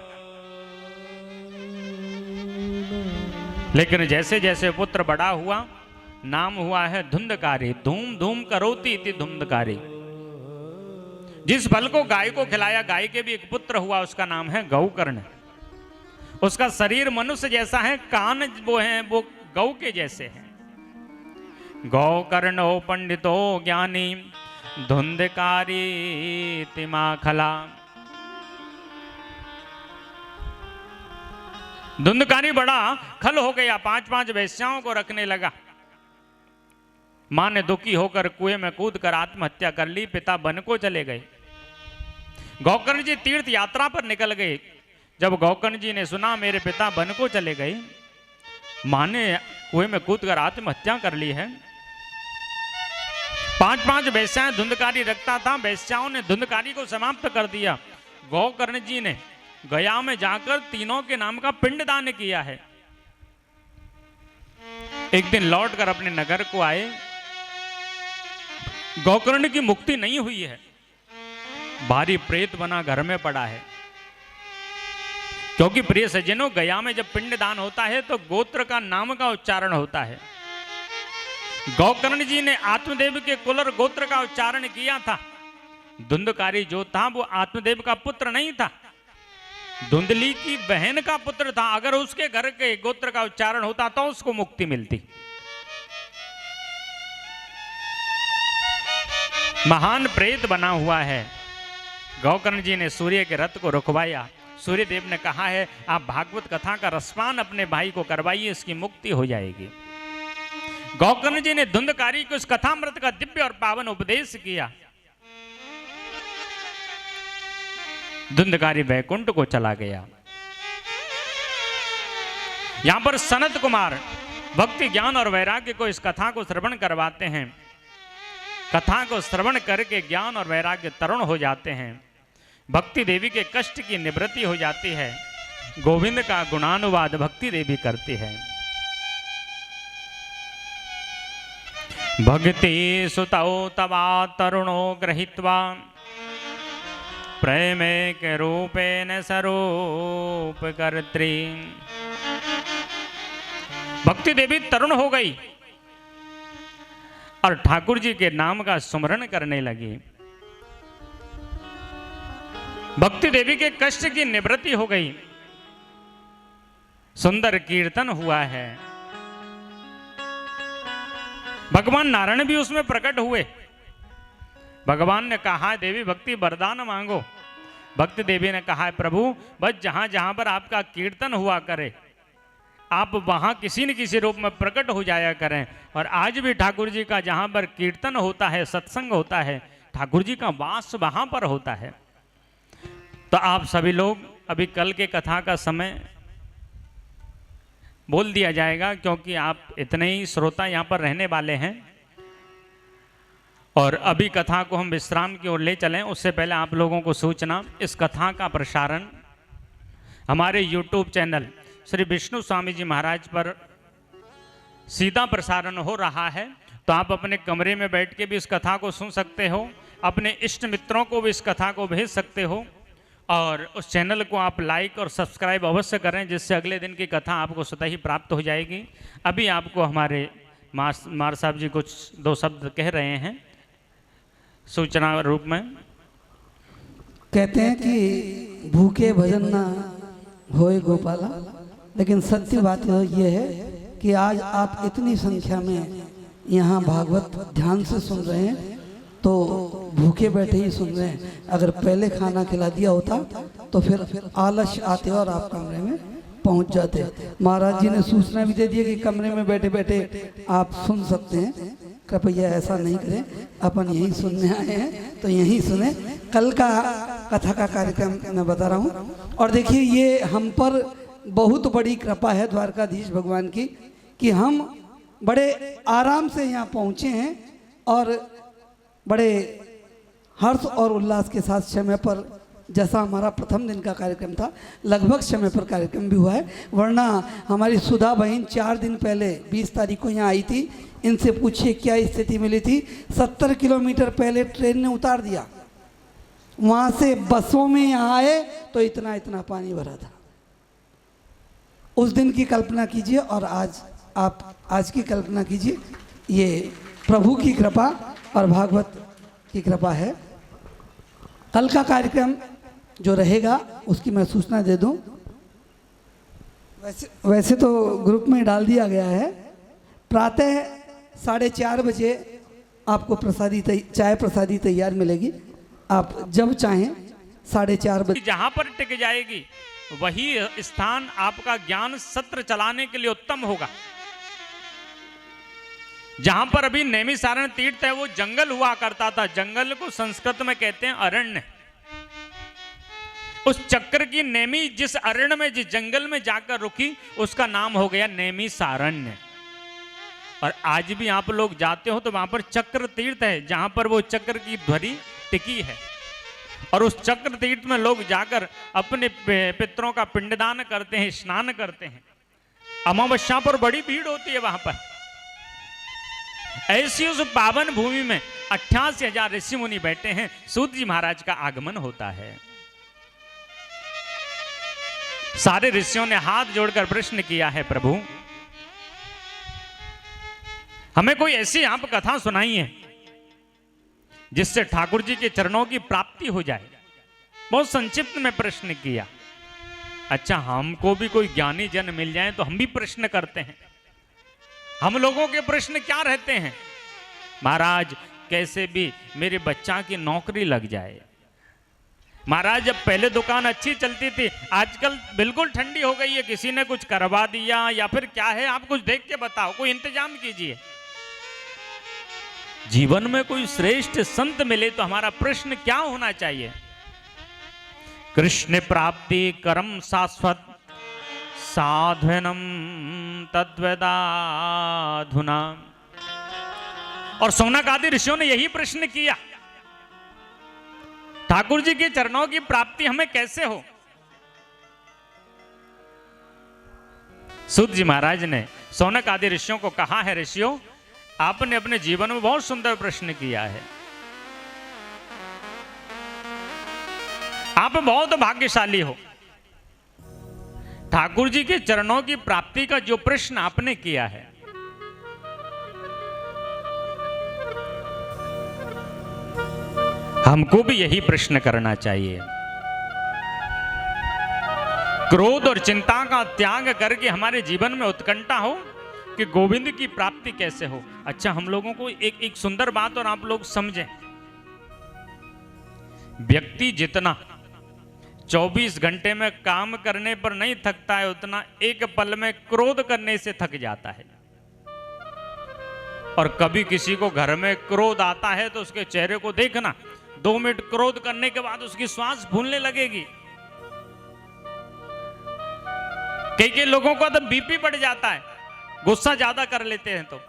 लेकिन जैसे जैसे पुत्र बड़ा हुआ, नाम हुआ है धुंधकारी। धूम धूम करोति इति धुंधकारी। जिस फल को गाय को खिलाया, गाय के भी एक पुत्र हुआ, उसका नाम है गौकर्ण। उसका शरीर मनुष्य जैसा है, कान वो हैं वो गौ के जैसे हैं। गौकर्णो पंडितो ज्ञानी धुंधकारी तिमाखला। धुंधकारी बड़ा खल हो गया, 5-5 वेश्याओं को रखने लगा। मां ने दुखी होकर कुएं में कूद कर आत्महत्या कर ली। पिता वन को चले गए। गौकर्ण जी तीर्थ यात्रा पर निकल गए। जब गौकर्ण जी ने सुना मेरे पिता वन को चले गए, मां ने कुएं में कूद कर आत्महत्या कर ली है। 5-5 वेश्याएं धुंधकारी रखता था। वेश्याओं ने धुंधकारी को समाप्त कर दिया। गौकर्ण जी ने गया में जाकर तीनों के नाम का पिंडदान किया है। एक दिन लौटकर अपने नगर को आए। गौकर्ण की मुक्ति नहीं हुई है। भारी प्रेत बना घर में पड़ा है। क्योंकि प्रिय सज्जनों, गया में जब पिंडदान होता है तो गोत्र का नाम का उच्चारण होता है। गौकर्ण जी ने आत्मदेव के कुल और गोत्र का उच्चारण किया था। धुंधकारी जो था वो आत्मदेव का पुत्र नहीं था, धुंधली की बहन का पुत्र था। अगर उसके घर के गोत्र का उच्चारण होता तो उसको मुक्ति मिलती। महान प्रेत बना हुआ है। गौकर्ण जी ने सूर्य के रथ को रुकवाया। सूर्य देव ने कहा है, आप भागवत कथा का रसपान अपने भाई को करवाइए, इसकी मुक्ति हो जाएगी। गौकर्ण जी ने धुंधकारी को इस कथामृत का दिव्य और पावन उपदेश किया। धुंधकारी वैकुंठ को चला गया। यहां पर सनत कुमार भक्ति ज्ञान और वैराग्य को इस कथा को श्रवण करवाते हैं। कथा को श्रवण करके ज्ञान और वैराग्य तरुण हो जाते हैं। भक्ति देवी के कष्ट की निवृत्ति हो जाती है। गोविंद का गुणानुवाद भक्ति देवी करती है। भक्ति सुतौ तवा तरुणो गृहीत्वा प्रेमे के रूपेण स्वरूप कर्त्री। भक्ति देवी तरुण हो गई और ठाकुर जी के नाम का स्मरण करने लगी। भक्ति देवी के कष्ट की निवृत्ति हो गई। सुंदर कीर्तन हुआ है। भगवान नारायण भी उसमें प्रकट हुए। भगवान ने कहा देवी भक्ति वरदान मांगो। भक्त देवी ने कहा प्रभु बस जहां जहां पर आपका कीर्तन हुआ करे आप वहां किसी न किसी रूप में प्रकट हो जाया करें। और आज भी ठाकुर जी का जहां पर कीर्तन होता है, सत्संग होता है, ठाकुर जी का वास वहां पर होता है। तो आप सभी लोग अभी कल के कथा का समय बोल दिया जाएगा, क्योंकि आप इतने ही श्रोता यहाँ पर रहने वाले हैं। और अभी कथा को हम विश्राम की ओर ले चलें उससे पहले आप लोगों को सूचना, इस कथा का प्रसारण हमारे YouTube चैनल श्री विष्णु स्वामी जी महाराज पर सीधा प्रसारण हो रहा है। तो आप अपने कमरे में बैठ के भी इस कथा को सुन सकते हो, अपने इष्ट मित्रों को भी इस कथा को भेज सकते हो। और उस चैनल को आप लाइक और सब्सक्राइब अवश्य करें, जिससे अगले दिन की कथा आपको स्वतः ही प्राप्त हो जाएगी। अभी आपको हमारे मार साहब जी कुछ दो शब्द कह रहे हैं सूचना रूप में। कहते हैं कि भूखे भजन ना होए गोपाला, लेकिन सत्य बात यह है कि आज आप इतनी संख्या में यहाँ भागवत ध्यान से सुन रहे हैं तो भूखे बैठे ही सुन रहे हैं। अगर पहले खाना खिला दिया होता तो फिर आलस्य आते और आप कमरे में पहुंच जाते। महाराज जी ने सूचना भी दे दी कि कमरे में बैठे बैठे आप सुन सकते हैं। कृपया ऐसा नहीं करें, अपन यहीं सुनने आए हैं तो यहीं सुने। कल का कथा का कार्यक्रम मैं बता रहा हूँ। और देखिए ये हम पर बहुत बड़ी कृपा है द्वारकाधीश भगवान की कि हम बड़े आराम से यहाँ पहुँचे हैं और बड़े हर्ष और उल्लास के साथ समय पर, जैसा हमारा प्रथम दिन का कार्यक्रम था लगभग समय पर कार्यक्रम भी हुआ है। वरना हमारी सुधा बहन 4 दिन पहले 20 तारीख को यहाँ आई थी। इनसे पूछिए क्या स्थिति मिली थी। 70 किलोमीटर पहले ट्रेन ने उतार दिया, वहाँ से बसों में यहाँ आए तो इतना इतना पानी भरा था। उस दिन की कल्पना कीजिए और आज की कल्पना कीजिए। ये प्रभु की कृपा और भागवत की कृपा है। कल का कार्यक्रम जो रहेगा उसकी मैं सूचना दे दूं। वैसे तो ग्रुप में डाल दिया गया है। प्रातः 4:30 बजे आपको चाय प्रसादी तैयार मिलेगी। आप जब चाहें 4:30 बजे। जहां पर टिक जाएगी वही स्थान आपका ज्ञान सत्र चलाने के लिए उत्तम होगा। जहां पर अभी नैमिसारण तीर्थ है वो जंगल हुआ करता था। जंगल को संस्कृत में कहते हैं अरण्य। उस चक्र की नेमी जिस अरण्य में, जिस जंगल में जाकर रुकी उसका नाम हो गया नैमिसारण्य। और आज भी आप लोग जाते हो तो वहां पर चक्र तीर्थ है, जहां पर वो चक्र की ध्वनि टिकी है। और उस चक्र तीर्थ में लोग जाकर अपने पितरों का पिंडदान करते हैं, स्नान करते हैं। अमावस्या पर बड़ी भीड़ होती है वहां पर। ऐसी उस पावन भूमि में 88,000 ऋषि मुनि बैठे हैं। सूत जी महाराज का आगमन होता है। सारे ऋषियों ने हाथ जोड़कर प्रश्न किया है प्रभु हमें कोई ऐसी आप कथा सुनाइए जिससे ठाकुर जी के चरणों की प्राप्ति हो जाए। बहुत संक्षिप्त में प्रश्न किया। अच्छा, हमको भी कोई ज्ञानी जन मिल जाए तो हम भी प्रश्न करते हैं। हम लोगों के प्रश्न क्या रहते हैं? महाराज कैसे भी मेरे बच्चा की नौकरी लग जाए। महाराज जब पहले दुकान अच्छी चलती थी, आजकल बिल्कुल ठंडी हो गई है, किसी ने कुछ करवा दिया या फिर क्या है, आप कुछ देख के बताओ, कोई इंतजाम कीजिए। जीवन में कोई श्रेष्ठ संत मिले तो हमारा प्रश्न क्या होना चाहिए? कृष्ण प्राप्ति करम शाश्वत साधनम तद्वेदाधुना। और सौनक आदि ऋषियों ने यही प्रश्न किया, ठाकुर जी के चरणों की प्राप्ति हमें कैसे हो? सूत जी महाराज ने सौनक आदि ऋषियों को कहा है, ऋषियों आपने अपने जीवन में बहुत सुंदर प्रश्न किया है। आप बहुत भाग्यशाली हो। ठाकुर जी के चरणों की प्राप्ति का जो प्रश्न आपने किया है, हमको भी यही प्रश्न करना चाहिए। क्रोध और चिंता का त्याग करके हमारे जीवन में उत्कंठा हो, कि गोविंद की प्राप्ति कैसे हो। अच्छा, हम लोगों को एक सुंदर बात और आप लोग समझें, व्यक्ति जितना 24 घंटे में काम करने पर नहीं थकता है, उतना एक पल में क्रोध करने से थक जाता है। और कभी किसी को घर में क्रोध आता है तो उसके चेहरे को देखना, 2 मिनट क्रोध करने के बाद उसकी श्वास फूलने लगेगी। कई लोगों को तो बीपी बढ़ जाता है, गुस्सा ज्यादा कर लेते हैं तो।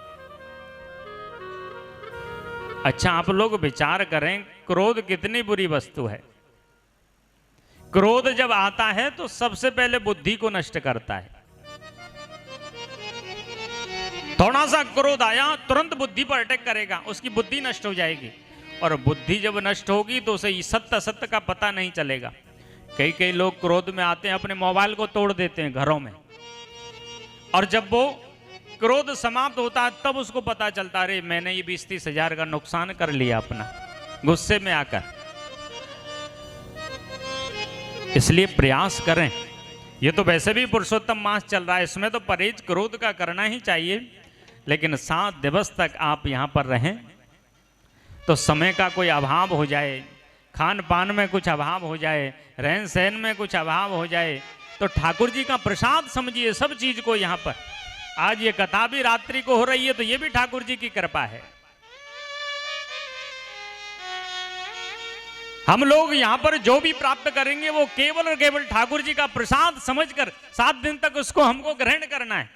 अच्छा, आप लोग विचार करें, क्रोध कितनी बुरी वस्तु है। क्रोध जब आता है तो सबसे पहले बुद्धि को नष्ट करता है। थोड़ा सा क्रोध आया, तुरंत बुद्धि पर अटैक करेगा, उसकी बुद्धि नष्ट हो जाएगी। और बुद्धि जब नष्ट होगी तो उसे सत्य असत्य का पता नहीं चलेगा। कई लोग क्रोध में आते हैं, अपने मोबाइल को तोड़ देते हैं घरों में, और जब वो क्रोध समाप्त होता है तब उसको पता चलता, अरे मैंने ये 20-30 हजार का नुकसान कर लिया अपना, गुस्से में आकर। इसलिए प्रयास करें, ये तो वैसे भी पुरुषोत्तम मास चल रहा है, इसमें तो परहेज क्रोध का करना ही चाहिए, लेकिन 7 दिवस तक आप यहां पर रहें तो समय का कोई अभाव हो जाए, खान पान में कुछ अभाव हो जाए, रहन सहन में कुछ अभाव हो जाए, तो ठाकुर जी का प्रसाद समझिए सब चीज को। यहां पर आज ये कथा भी रात्रि को हो रही है तो ये भी ठाकुर जी की कृपा है। हम लोग यहां पर जो भी प्राप्त करेंगे वो केवल और केवल ठाकुर जी का प्रसाद समझकर 7 दिन तक उसको हमको ग्रहण करना है।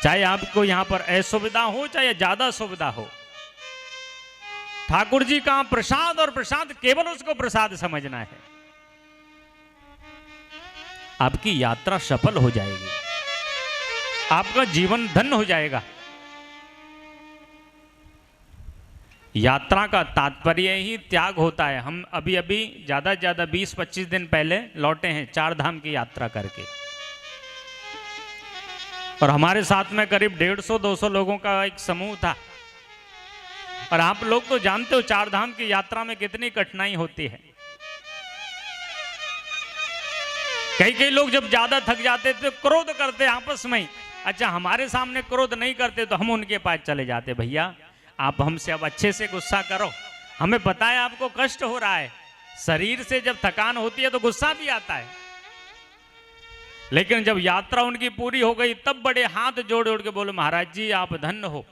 चाहे आपको यहां पर असुविधा हो चाहे ज्यादा सुविधा हो, ठाकुर जी का प्रसाद और प्रसाद केवल उसको प्रसाद समझना है। आपकी यात्रा सफल हो जाएगी, आपका जीवन धन्य हो जाएगा। यात्रा का तात्पर्य ही त्याग होता है। हम अभी ज्यादा से ज्यादा 20-25 दिन पहले लौटे हैं 4 धाम की यात्रा करके, और हमारे साथ में करीब 150-200 लोगों का एक समूह था। और आप लोग तो जानते हो 4 धाम की यात्रा में कितनी कठिनाई होती है। कई लोग जब ज्यादा थक जाते तो क्रोध करते आपस में। अच्छा, हमारे सामने क्रोध नहीं करते तो हम उनके पास चले जाते, भैया आप हमसे अब अच्छे से गुस्सा करो, हमें पता है आपको कष्ट हो रहा है। शरीर से जब थकान होती है तो गुस्सा भी आता है, लेकिन जब यात्रा उनकी पूरी हो गई तब बड़े हाथ जोड़ जोड़ के बोले, महाराज जी आप धन्य हो,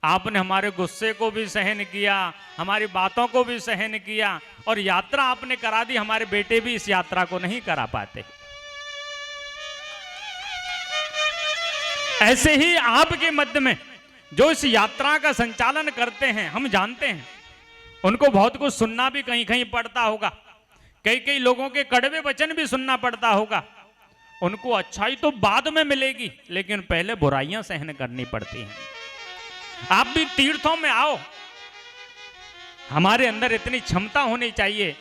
आपने हमारे गुस्से को भी सहन किया, हमारी बातों को भी सहन किया, और यात्रा आपने करा दी। हमारे बेटे भी इस यात्रा को नहीं करा पाते। ऐसे ही आपके मध्य में जो इस यात्रा का संचालन करते हैं, हम जानते हैं उनको बहुत कुछ सुनना भी कहीं कहीं पड़ता होगा, कई लोगों के कड़वे वचन भी सुनना पड़ता होगा। उनको अच्छाई तो बाद में मिलेगी, लेकिन पहले बुराइयां सहन करनी पड़ती हैं। आप भी तीर्थों में आओ, हमारे अंदर इतनी क्षमता होनी चाहिए,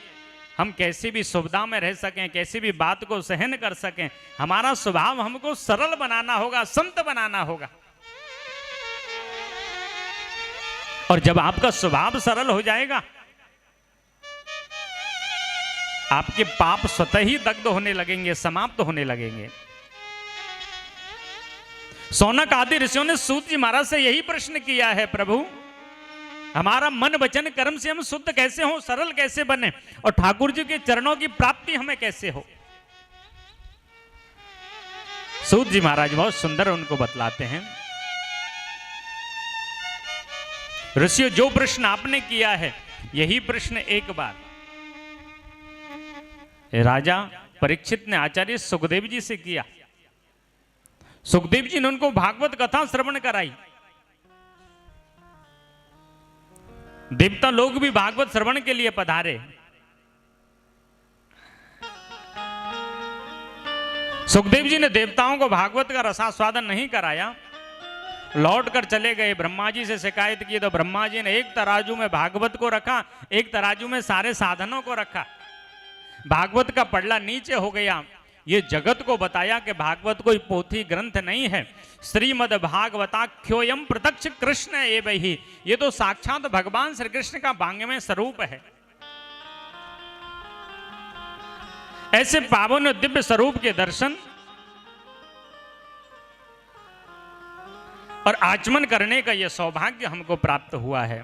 हम कैसी भी सुविधा में रह सकें, कैसी भी बात को सहन कर सकें। हमारा स्वभाव हमको सरल बनाना होगा, संत बनाना होगा। और जब आपका स्वभाव सरल हो जाएगा, आपके पाप स्वतः ही दग्ध होने लगेंगे, समाप्त होने लगेंगे। सौनक आदि ऋषियों ने सूत जी महाराज से यही प्रश्न किया है, प्रभु हमारा मन वचन कर्म से हम शुद्ध कैसे हो, सरल कैसे बने, और ठाकुर जी के चरणों की प्राप्ति हमें कैसे हो। सूत जी महाराज बहुत सुंदर उनको बतलाते हैं, ऋषियों जो प्रश्न आपने किया है यही प्रश्न एक बार राजा परीक्षित ने आचार्य सुखदेव जी से किया। सुखदेव जी ने उनको भागवत कथा श्रवण कराई। देवता लोग भी भागवत श्रवण के लिए पधारे। सुखदेव जी ने देवताओं को भागवत का रसास्वादन नहीं कराया, लौट कर चले गए। ब्रह्मा जी से शिकायत की तो ब्रह्मा जी ने एक तराजू में भागवत को रखा, एक तराजू में सारे साधनों को रखा। भागवत का पड़ला नीचे हो गया। ये जगत को बताया कि भागवत कोई पोथी ग्रंथ नहीं है, श्रीमद् भागवताख्योयम प्रत्यक्ष कृष्ण एव ही, ये तो साक्षात भगवान श्री कृष्ण का वांग्मय स्वरूप है। ऐसे पावन दिव्य स्वरूप के दर्शन और आचमन करने का यह सौभाग्य हमको प्राप्त हुआ है।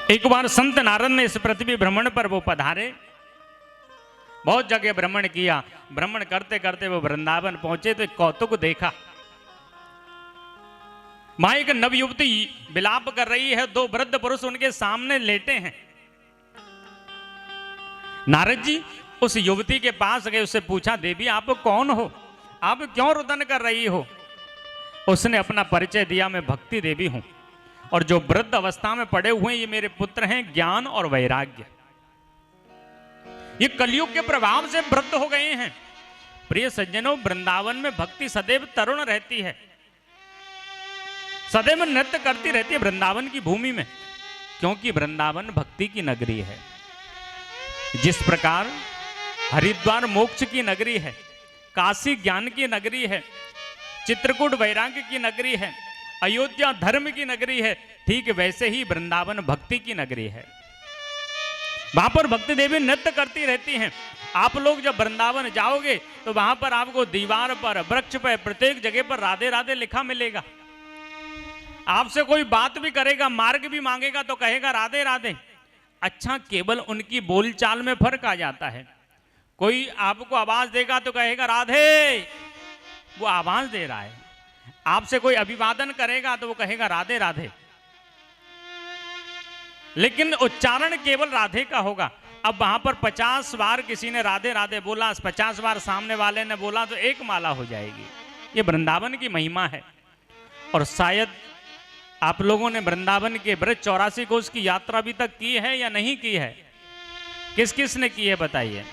एक बार संत नारद ने इस पृथ्वी भ्रमण पर वो पधारे, बहुत जगह भ्रमण किया। भ्रमण करते करते वो वृंदावन पहुंचे तो एक कौतुक देखा। वहां एक नवयुवती विलाप कर रही है, दो वृद्ध पुरुष उनके सामने लेटे हैं। नारद जी उस युवती के पास गए, उससे पूछा, देवी आप कौन हो, आप क्यों रुदन कर रही हो? उसने अपना परिचय दिया, मैं भक्ति देवी हूं और जो वृद्ध अवस्था में पड़े हुए ये मेरे पुत्र हैं ज्ञान और वैराग्य। ये कलयुग के प्रभाव से वृद्ध हो गए हैं। प्रिय सज्जनों, वृंदावन में भक्ति सदैव तरुण रहती है, सदैव नृत्य करती रहती है वृंदावन की भूमि में, क्योंकि वृंदावन भक्ति की नगरी है। जिस प्रकार हरिद्वार मोक्ष की नगरी है, काशी ज्ञान की नगरी है, चित्रकूट वैराग्य की नगरी है, अयोध्या धर्म की नगरी है, ठीक वैसे ही वृंदावन भक्ति की नगरी है। वहां पर भक्ति देवी नृत्य करती रहती हैं। आप लोग जब वृंदावन जाओगे तो वहां पर आपको दीवार पर, वृक्ष पर, प्रत्येक जगह पर राधे राधे लिखा मिलेगा। आपसे कोई बात भी करेगा, मार्ग भी मांगेगा तो कहेगा राधे राधे। अच्छा, केवल उनकी बोलचाल में फर्क आ जाता है। कोई आपको आवाज देगा तो कहेगा राधे, वो आवाज दे रहा है। आपसे कोई अभिवादन करेगा तो वो कहेगा राधे राधे, लेकिन उच्चारण केवल राधे का होगा। अब वहां पर 50 बार किसी ने राधे राधे बोला, 50 बार सामने वाले ने बोला तो एक माला हो जाएगी। ये वृंदावन की महिमा है। और शायद आप लोगों ने वृंदावन के ब्रज 84 कोस की यात्रा अभी तक की है या नहीं की है? किस किस ने की है बताइए?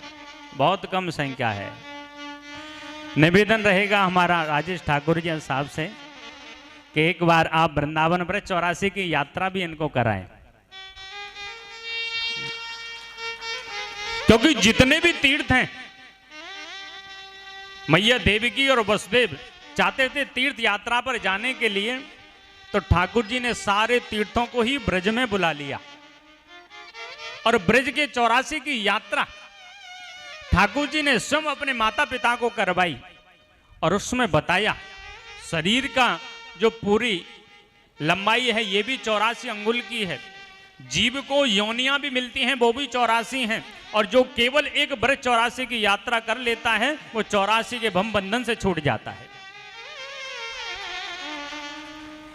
बहुत कम संख्या है। निवेदन रहेगा हमारा राजेश ठाकुर जी साहब से कि एक बार आप वृंदावन ब्रज 84 की यात्रा भी इनको कराएं, क्योंकि जितने भी तीर्थ हैं, मैया देवकी और वसुदेव चाहते थे तीर्थ यात्रा पर जाने के लिए, तो ठाकुर जी ने सारे तीर्थों को ही ब्रज में बुला लिया और ब्रज के 84 की यात्रा ठाकुर जी ने स्वयं अपने माता पिता को करवाई और उसमें बताया शरीर का जो पूरी लंबाई है ये भी 84 अंगुल की है, जीव को योनियां भी मिलती हैं वो भी 84 हैं, और जो केवल एक ब्रज 84 की यात्रा कर लेता है वो 84 के भम बंधन से छूट जाता है।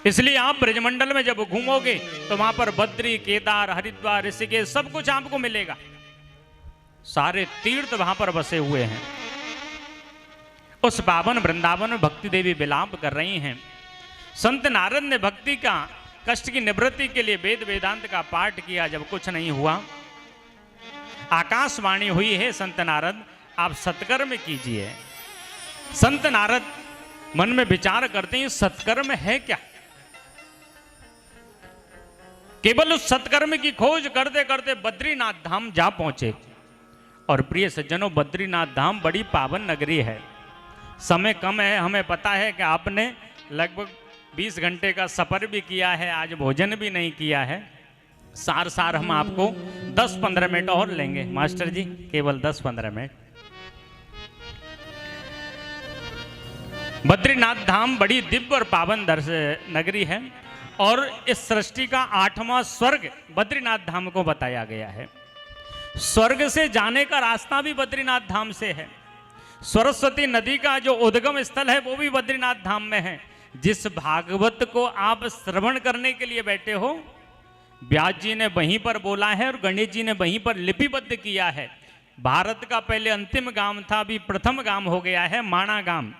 इसलिए आप ब्रजमंडल में जब घूमोगे तो वहां पर बद्री, केदार, हरिद्वार, ऋषिकेश सब कुछ आपको मिलेगा। सारे तीर्थ वहां पर बसे हुए हैं। उस पावन वृंदावन में भक्ति देवी विलाप कर रही हैं। संत नारद ने भक्ति का कष्ट की निवृत्ति के लिए वेद वेदांत का पाठ किया। जब कुछ नहीं हुआ, आकाशवाणी हुई है, संत नारद आप सत्कर्म कीजिए। संत नारद मन में विचार करते हैं सत्कर्म है क्या? केवल उस सत्कर्म की खोज करते करते बद्रीनाथ धाम जा पहुंचे। और प्रिय सज्जनों, बद्रीनाथ धाम बड़ी पावन नगरी है। समय कम है, हमें पता है कि आपने लगभग 20 घंटे का सफर भी किया है, आज भोजन भी नहीं किया है। सार हम आपको 10-15 मिनट और लेंगे मास्टर जी, केवल 10-15 मिनट। बद्रीनाथ धाम बड़ी दिव्य और पावन नगरी है और इस सृष्टि का 8वां स्वर्ग बद्रीनाथ धाम को बताया गया है। स्वर्ग से जाने का रास्ता भी बद्रीनाथ धाम से है। सरस्वती नदी का जो उद्गम स्थल है वो भी बद्रीनाथ धाम में है। जिस भागवत को आप श्रवण करने के लिए बैठे हो, व्यास जी ने वहीं पर बोला है और गणेश जी ने वहीं पर लिपिबद्ध किया है। भारत का पहले अंतिम गांव था, अभी प्रथम गांव हो गया है माणा गांव।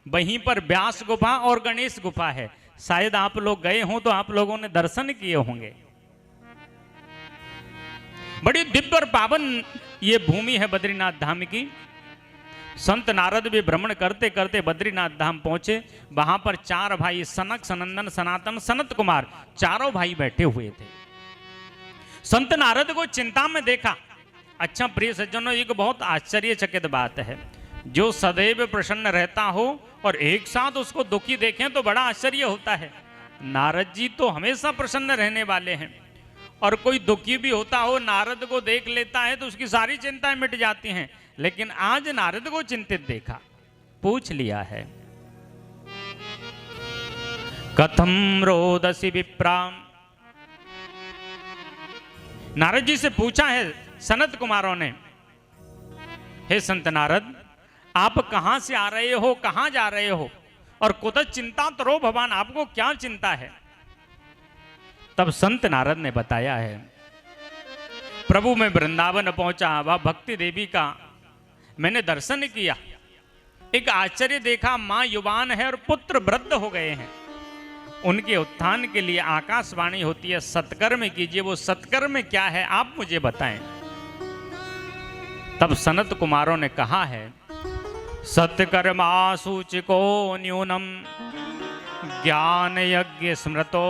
वहीं पर व्यास गुफा और गणेश गुफा है। शायद आप लोग गए हों तो आप लोगों ने दर्शन किए होंगे। बड़ी दिव्य और पावन ये भूमि है बद्रीनाथ धाम की। संत नारद भी भ्रमण करते करते बद्रीनाथ धाम पहुंचे। वहां पर 4 भाई सनक, सनंदन, सनातन, सनत कुमार, चारों भाई बैठे हुए थे। संत नारद को चिंता में देखा। अच्छा प्रिय सज्जनों, एक बहुत आश्चर्यचकित बात है, जो सदैव प्रसन्न रहता हो और एक साथ उसको दुखी देखें तो बड़ा आश्चर्य होता है। नारद जी तो हमेशा प्रसन्न रहने वाले हैं, और कोई दुखी भी होता हो नारद को देख लेता है तो उसकी सारी चिंताएं मिट जाती हैं। लेकिन आज नारद को चिंतित देखा। पूछ लिया है। कथम रोदसी विप्रा, नारद जी से पूछा है सनत कुमारों ने, हे संत नारद, आप कहां से आ रहे हो, कहां जा रहे हो, और कुतः चिंता तरो भगवान, आपको क्या चिंता है? तब संत नारद ने बताया है, प्रभु मैं वृंदावन पहुंचा, वह भक्ति देवी का मैंने दर्शन किया, एक आश्चर्य देखा, मां युवान है और पुत्र वृद्ध हो गए हैं। उनके उत्थान के लिए आकाशवाणी होती है, सत्कर्म कीजिए। वो सत्कर्म क्या है आप मुझे बताएं। तब सनत कुमारों ने कहा है, सत्कर्मा सूचिको न्यूनम ज्ञान यज्ञ स्मृतो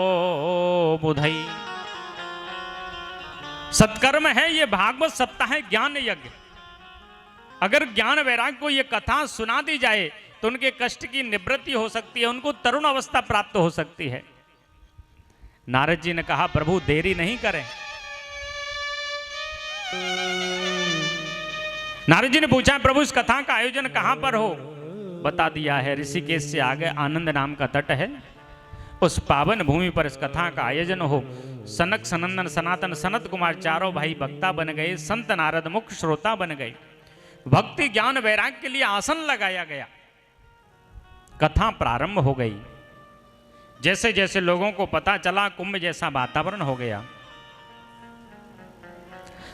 बुधई। सत्कर्म है ये भागवत सप्ताह है, ज्ञान यज्ञ। अगर ज्ञान वैराग्य को ये कथा सुना दी जाए तो उनके कष्ट की निवृत्ति हो सकती है, उनको तरुण अवस्था प्राप्त हो सकती है। नारद जी ने कहा, प्रभु देरी नहीं करें। नारद जी ने पूछा, प्रभु इस कथा का आयोजन कहां पर हो? बता दिया है, ऋषिकेश से आगे आनंद नाम का तट है, उस पावन भूमि पर इस कथा का आयोजन हो। सनक सनंदन सनातन सनत कुमार चारों भाई वक्ता बन गए, संत नारद मुख्य श्रोता बन गए। भक्ति ज्ञान वैराग्य के लिए आसन लगाया गया, कथा प्रारंभ हो गई। जैसे जैसे लोगों को पता चला, कुंभ जैसा वातावरण हो गया।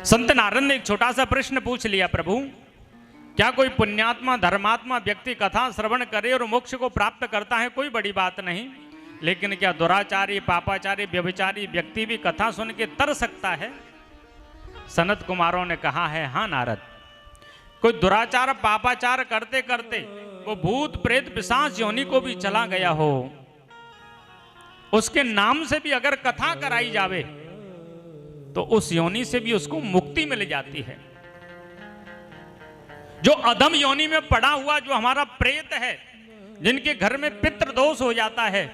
संत नारद ने एक छोटा सा प्रश्न पूछ लिया, प्रभु क्या कोई पुण्यात्मा धर्मात्मा व्यक्ति कथा श्रवण करे और मोक्ष को प्राप्त करता है? कोई बड़ी बात नहीं, लेकिन क्या दुराचारी पापाचारी व्यभिचारी व्यक्ति भी कथा सुन के तर सकता है? सनत कुमारों ने कहा है, हाँ नारद, कोई दुराचार पापाचार करते करते वो भूत प्रेत पिशाच योनि को भी चला गया हो, उसके नाम से भी अगर कथा कराई जावे तो उस योनि से भी उसको मुक्ति मिल जाती है। जो अधम योनि में पड़ा हुआ जो हमारा प्रेत है, जिनके घर में पितृ दोष हो जाता है,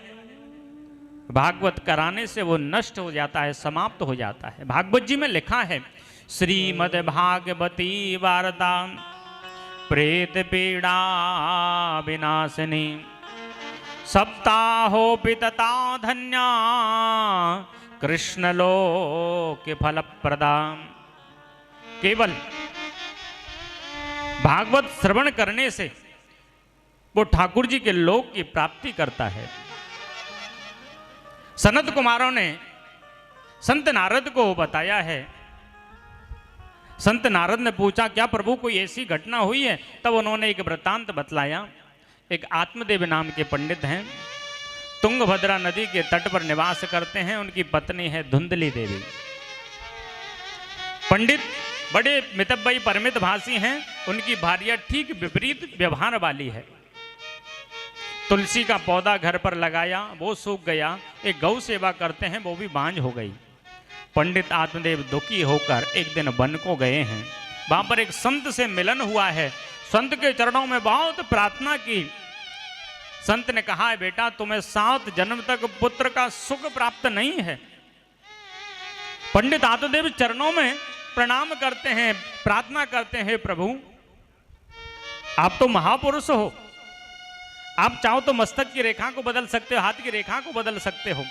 भागवत कराने से वो नष्ट हो जाता है, समाप्त हो जाता है। भागवत जी में लिखा है, श्रीमद् भागवती वार्ता प्रेत पीड़ा विनाशिनी सप्ताहोपि तथा धन्या कृष्ण लोक फल प्रदान। केवल भागवत श्रवण करने से वो ठाकुर जी के लोक की प्राप्ति करता है। सनत कुमारों ने संत नारद को बताया है। संत नारद ने पूछा, क्या प्रभु कोई ऐसी घटना हुई है? तब उन्होंने एक वृत्तांत बतलाया। एक आत्मदेव नाम के पंडित हैं, तुंगभद्रा नदी के तट पर निवास करते हैं। उनकी पत्नी है धुंधली देवी। पंडित बड़े मितव्ययी परमित भाषी हैं। उनकी भार्या ठीक विपरीत व्यवहार वाली है। तुलसी का पौधा घर पर लगाया, वो सूख गया। एक गौ सेवा करते हैं, वो भी बांझ हो गई। पंडित आत्मदेव दुखी होकर एक दिन वन को गए हैं। वहां पर एक संत से मिलन हुआ है। संत के चरणों में बहुत प्रार्थना की। संत ने कहा है, बेटा तुम्हें 7 जन्म तक पुत्र का सुख प्राप्त नहीं है। पंडित आत्मदेव चरणों में प्रणाम करते हैं, प्रार्थना करते हैं, प्रभु आप तो महापुरुष हो, आप चाहो तो मस्तक की रेखा को बदल सकते हो, हाथ की रेखा को बदल सकते हो।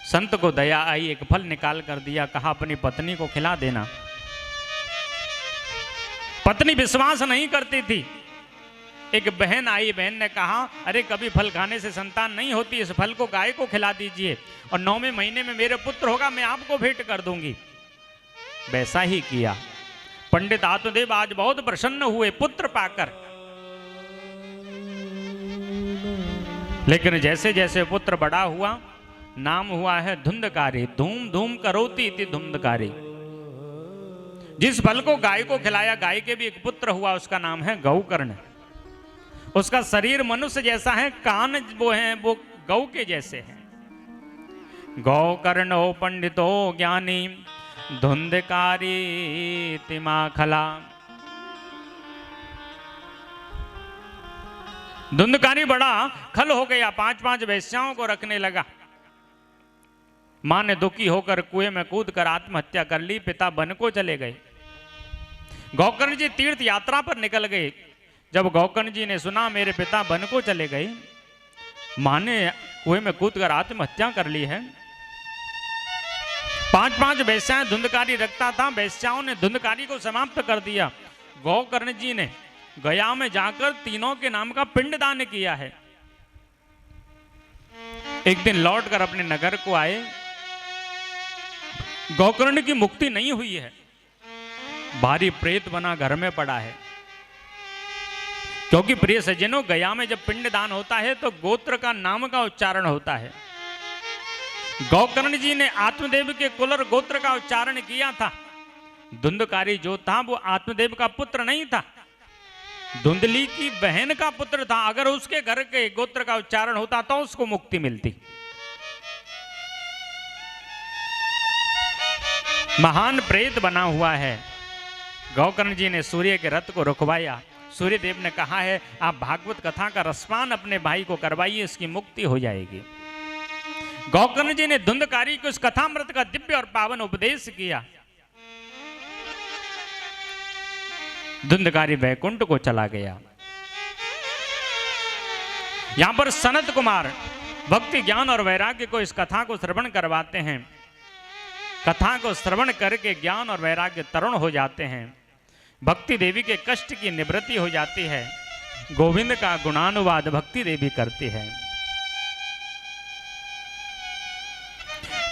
संत को दया आई, एक फल निकाल कर दिया, कहा अपनी पत्नी को खिला देना। पत्नी विश्वास नहीं करती थी। एक बहन आई, बहन ने कहा, अरे कभी फल खाने से संतान नहीं होती, इस फल को गाय को खिला दीजिए और 9वें महीने में मेरे पुत्र होगा, मैं आपको भेंट कर दूंगी। वैसा ही किया। पंडित आत्मदेव आज बहुत प्रसन्न हुए पुत्र पाकर। लेकिन जैसे जैसे पुत्र बड़ा हुआ, नाम हुआ है धुंधकारी। धूम धूम करोति इति धुंधकारी। जिस फल को गाय को खिलाया, गाय के भी एक पुत्र हुआ, उसका नाम है गौकर्ण। उसका शरीर मनुष्य जैसा है, कान वो हैं वो गौ के जैसे हैं। गौकर्णो पंडितो ज्ञानी धुंधकारी तिमाखला। धुंधकारी बड़ा खल हो गया, 5-5 वेश्याओं को रखने लगा। मां ने दुखी होकर कुएं में कूद कर आत्महत्या कर ली। पिता वन को चले गए। गौकर्ण जी तीर्थ यात्रा पर निकल गए। जब गौकर्ण जी ने सुना मेरे पिता वन को चले गए, मां ने कुएं में कूदकर आत्महत्या कर ली है। 5-5 वेश्याएं धुंधकारी रखता था, वेश्याओं ने धुंधकारी को समाप्त कर दिया। गौकर्ण जी ने गया में जाकर तीनों के नाम का पिंडदान किया है। एक दिन लौटकर अपने नगर को आए, गौकर्ण की मुक्ति नहीं हुई है, भारी प्रेत बना घर में पड़ा है। क्योंकि प्रिय सज्जनों, गया में जब पिंडदान होता है तो गोत्र का नाम का उच्चारण होता है। गौकर्ण जी ने आत्मदेव के कुल और गोत्र का उच्चारण किया था। धुंधकारी जो था वो आत्मदेव का पुत्र नहीं था, धुंधली की बहन का पुत्र था। अगर उसके घर के गोत्र का उच्चारण होता तो उसको मुक्ति मिलती। महान प्रेत बना हुआ है। गौकर्ण जी ने सूर्य के रथ को रुकवाया। सूर्य देव ने कहा है आप भागवत कथा का रसपान अपने भाई को करवाइए, इसकी मुक्ति हो जाएगी। गौकर्ण जी ने धुंधकारी को इस कथामृत का दिव्य और पावन उपदेश किया। धुंधकारी वैकुंठ को चला गया। यहां पर सनत कुमार भक्ति ज्ञान और वैराग्य को इस कथा को श्रवण करवाते हैं। कथा को श्रवण करके ज्ञान और वैराग्य तरुण हो जाते हैं। भक्ति देवी के कष्ट की निवृत्ति हो जाती है। गोविंद का गुणानुवाद भक्ति देवी करती है।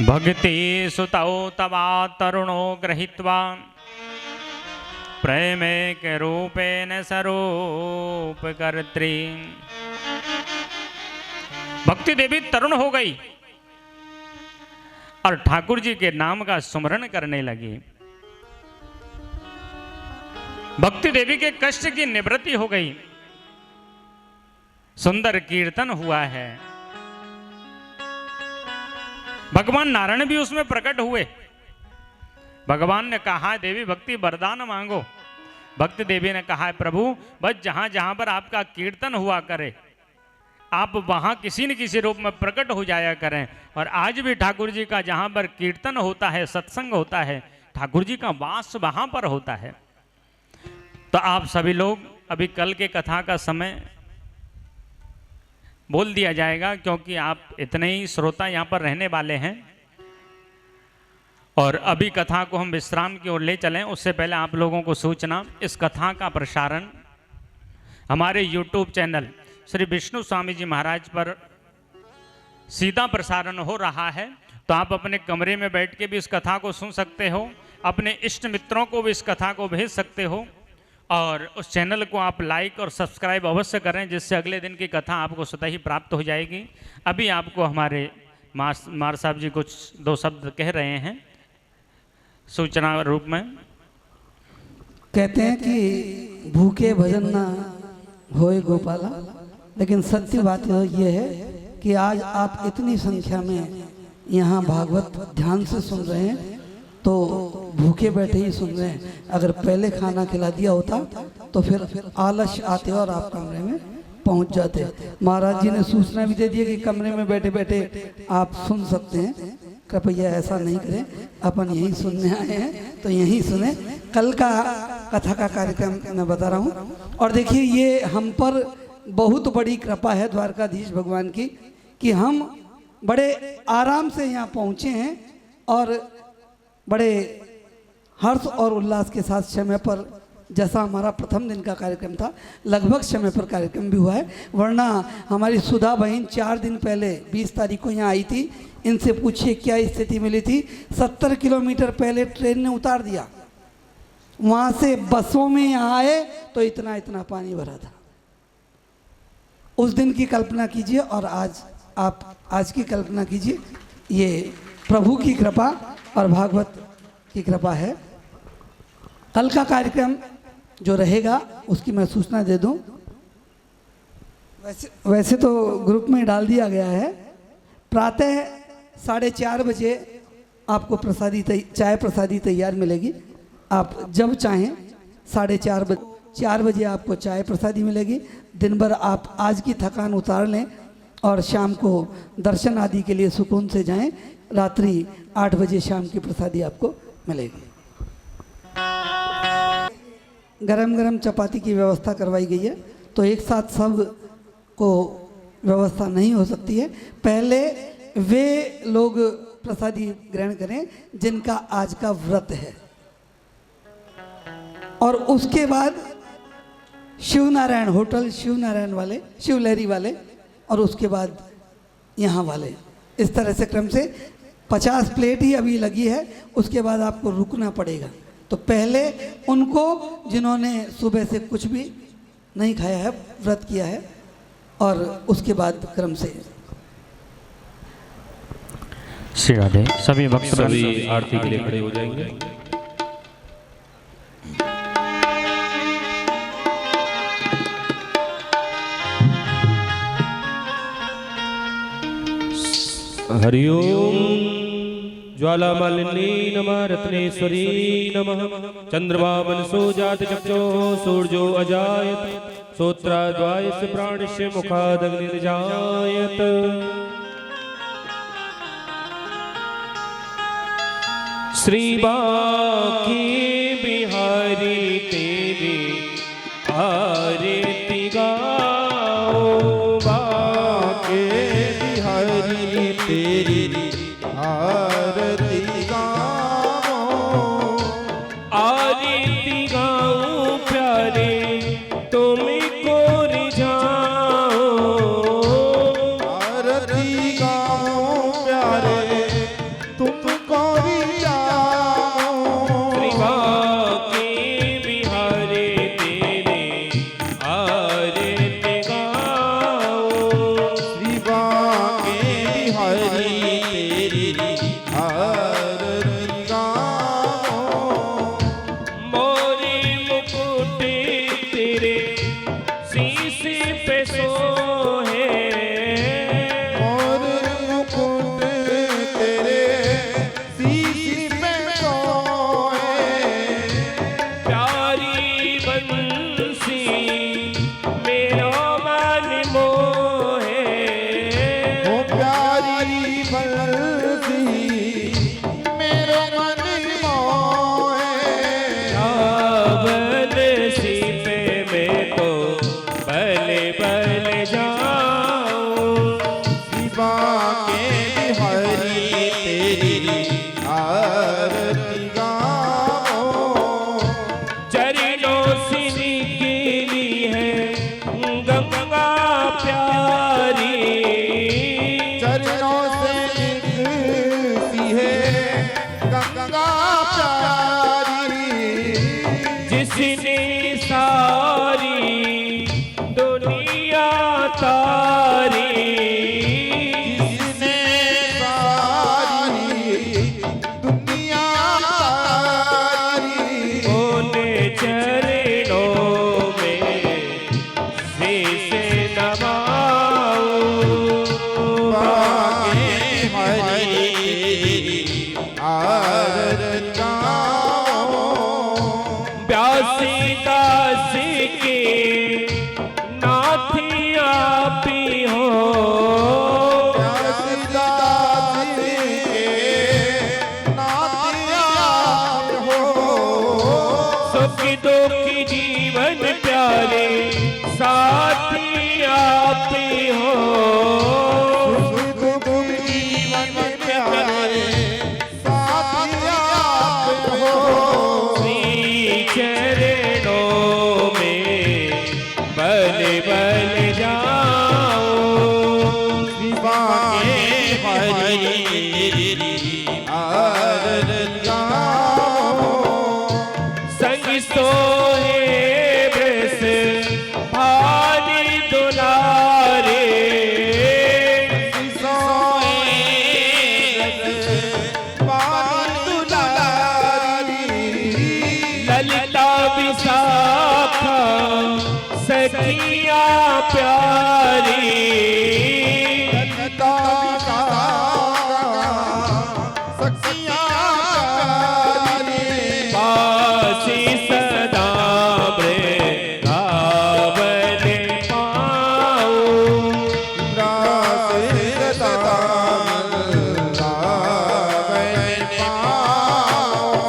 भक्ति सुतौ तवा तरुणो गृहीत्वा प्रेमे के रूपेण स्वरूप कर्त्री। भक्ति देवी तरुण हो गई और ठाकुर जी के नाम का सुमरण करने लगी। भक्ति देवी के कष्ट की निवृत्ति हो गई। सुंदर कीर्तन हुआ है। भगवान नारायण भी उसमें प्रकट हुए। भगवान ने कहा देवी भक्ति वरदान मांगो। भक्ति देवी ने कहा प्रभु बस जहां जहां पर आपका कीर्तन हुआ करे आप वहां किसी न किसी रूप में प्रकट हो जाया करें। और आज भी ठाकुर जी का जहां पर कीर्तन होता है, सत्संग होता है, ठाकुर जी का वास वहां पर होता है। तो आप सभी लोग अभी कल के कथा का समय बोल दिया जाएगा, क्योंकि आप इतने ही श्रोता यहाँ पर रहने वाले हैं। और अभी कथा को हम विश्राम की ओर ले चलें उससे पहले आप लोगों को सूचना, इस कथा का प्रसारण हमारे YouTube चैनल श्री विष्णु स्वामी जी महाराज पर सीधा प्रसारण हो रहा है। तो आप अपने कमरे में बैठ के भी इस कथा को सुन सकते हो, अपने इष्ट मित्रों को भी इस कथा को भेज सकते हो। और उस चैनल को आप लाइक और सब्सक्राइब अवश्य करें, जिससे अगले दिन की कथा आपको स्वतः ही प्राप्त हो जाएगी। अभी आपको हमारे मार साहब जी कुछ 2 शब्द कह रहे हैं सूचना रूप में। कहते हैं कि भूखे भजन ना होए गोपाला, लेकिन सत्य बात यह है कि आज आप इतनी संख्या में यहाँ भागवत ध्यान से सुन रहे हैं तो भूखे बैठे ही सुन रहे हैं। अगर पहले खाना खिला दिया होता तो फिर आलस आते और आप कमरे में पहुंच जाते। महाराज जी ने सूचना भी दे दी कि कमरे में बैठे बैठे आप सुन सकते हैं। कृपया ऐसा नहीं करें, अपन यहीं सुनने आए हैं तो यहीं सुने। कल का कथा का कार्यक्रम मैं बता रहा हूँ। और देखिए ये हम पर बहुत बड़ी कृपा है द्वारकाधीश भगवान की कि हम बड़े आराम से यहाँ पहुँचे हैं और बड़े हर्ष और उल्लास के साथ समय पर, जैसा हमारा प्रथम दिन का कार्यक्रम था लगभग समय पर कार्यक्रम भी हुआ है। वरना हमारी सुधा बहन 4 दिन पहले 20 तारीख को यहाँ आई थी। इनसे पूछिए क्या स्थिति मिली थी। 70 किलोमीटर पहले ट्रेन ने उतार दिया, वहाँ से बसों में यहाँ आए तो इतना इतना पानी भरा था। उस दिन की कल्पना कीजिए और आप आज की कल्पना कीजिए। ये प्रभु की कृपा और भागवत की कृपा है। कल का कार्यक्रम जो रहेगा उसकी मैं सूचना दे दूं। वैसे तो ग्रुप में डाल दिया गया है। प्रातः 4:30 बजे आपको चाय प्रसादी तैयार मिलेगी। आप जब चाहें 4:30 बजे आपको चाय प्रसादी मिलेगी। दिन भर आप आज की थकान उतार लें और शाम को दर्शन आदि के लिए सुकून से जाएं। रात्रि 8 बजे शाम की प्रसादी आपको मिलेगी। गरम गरम चपाती की व्यवस्था करवाई गई है, तो एक साथ सब को व्यवस्था नहीं हो सकती है। पहले वे लोग प्रसादी ग्रहण करें जिनका आज का व्रत है, और उसके बाद शिवनारायण होटल, शिवनारायण वाले, शिवलहरी वाले, और उसके बाद यहाँ वाले। इस तरह से क्रम से 50 प्लेट ही अभी लगी है, उसके बाद आपको रुकना पड़ेगा। तो पहले उनको जिन्होंने सुबह से कुछ भी नहीं खाया है, व्रत किया है, और उसके बाद क्रम से श्री राधे। सभी भक्त सभी आरती के लिए खड़े हो जाएंगे। हरिओम ज्वाला मालिनी नमः रत्नेश्वरी नमः चंद्रमा मनसो जात चक्षो सूर्यो अजायत श्रोत्राद्वायस्य प्राणस्य मुखादग्निर्जायत श्री बांके बिहारी तेरी आरती गाओ, बांके बिहारी तेरी आरती गाओ, आरती गाओ प्यारे तुमको रिझाओ, आरती गाओ प्यारे तुमको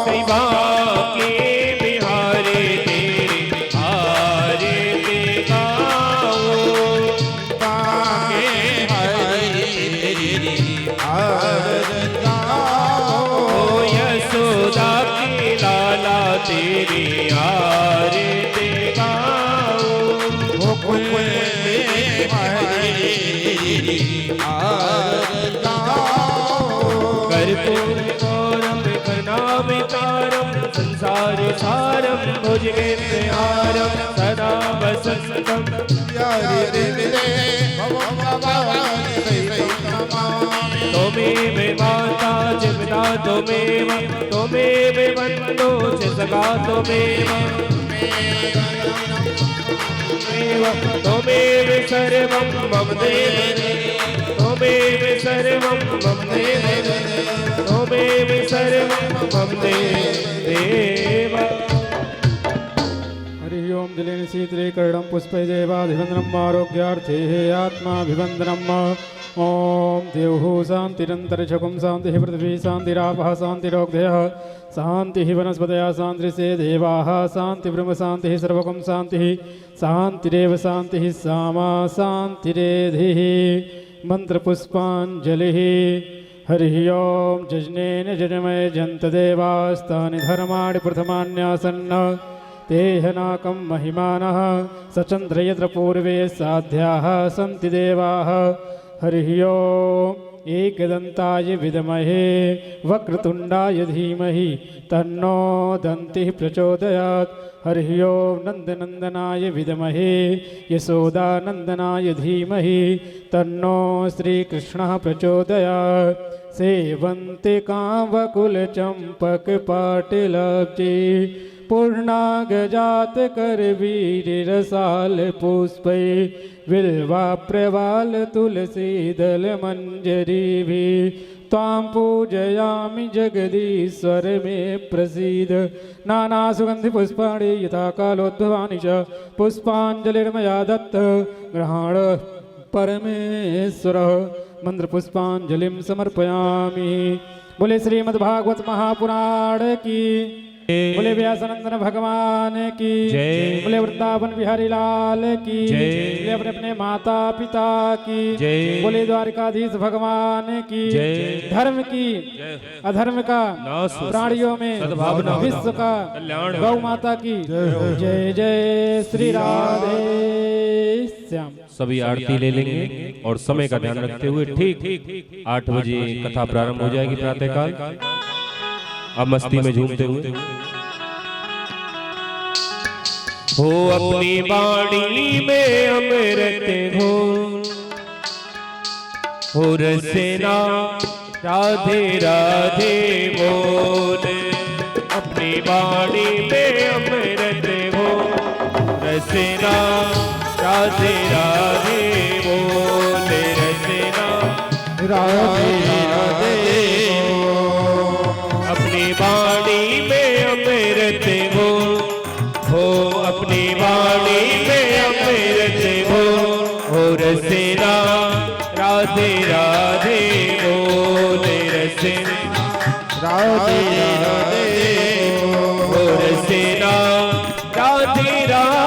श्री बांके बिहारी तेरी तेरी आरती गाऊं गोकुल में हरि कर्पूर गौरम करुणावतारम संसार सारम भुजगेन्द्रहारम सदा वसंतम त्वमेव माता च पिता त्वमेव त्वमेव बन्धो च सखा त्वमेव त्वमेव सर्वं मम देव त्वमेव सर्वं मम देव त्वमेव सर्वं मम देव। हरि ओम जलेन शीतले कर्णम पुष्पे देवाभिवंदनम आरोग्यार्थे आत्माभिवंदनम। ओम देवः शांतिरंतरिक्षकुं शांतिः पृथ्वी शांतिरापः शांतिरोग्धयः शांतिः वनस्पतयः शांतिर्षे देवाः शांति ब्रह्म शांतिः सर्वकं शांतिः शांतिरेव शांतिः सामा शांतिरेधिः। मंत्रपुष्पांजलिः। हरि ओम जजनेन जजमय जन्तदेवास्तानि धर्माणि प्रथमान्यासन्न तेहनाकं महिमानः सचन्द्र यत्र पूर्वे साध्याः सन्ति देवाः। हरि ओम एकदन्ताय विद्महे वक्रतुण्डाय धीमहि तन्नो दन्तिः प्रचोदयात्। हरि ओम नन्दनन्दनाय विद्महे यशोदानन्दनाय धीमहि तन्नो श्रीकृष्णः प्रचोदयात्। सेवन्ते कामकुलचम्पकपाटिलब्धि पूर्णागजात करवीर रसाल पुष्पै बिल्वा प्रवाल तुलसी दल मंजरी भी तां पूजयामि जगदीश्वर में प्रसीद। नाना सुगंधि पुष्पाणि यथा कालोद्भवानि च पुष्पांजलिर्मया दत्त ग्रहण परमेश्वर। मंत्र पुष्पांजलिं समर्पयामि। बोले श्रीमद्भागवत महापुराण की बोले व्यासानंदन भगवान की जय। बोले वृंदावन बिहारी लाल की जय। बोले अपने अपने माता पिता की जय। बोले द्वारकाधीश भगवान की जय। धर्म की अधर्म का नाश हो। प्राणियों में सद्भावना हो। विश्व का कल्याण हो। गौ माता की जय जय श्री राधे श्याम। सभी आरती ले लेंगे और समय का ध्यान रखते हुए ठीक 8 बजे कथा प्रारंभ हो जाएगी प्रातःकाल। अब मस्ती में झूमते हुए हो अपनी बाणी में अमृत घोल हो रसेना राधे राधे बोल। अपनी बाणी में अमृत घोल रसेना राधे राधे बोल। रसेना राधे राधे अपनी बाणी में अमृत घोल हो अपनी वाणी में अमृत हो रसेना राधे राधे बोले। रसेना राधे राधे हो रसेना राधे राधे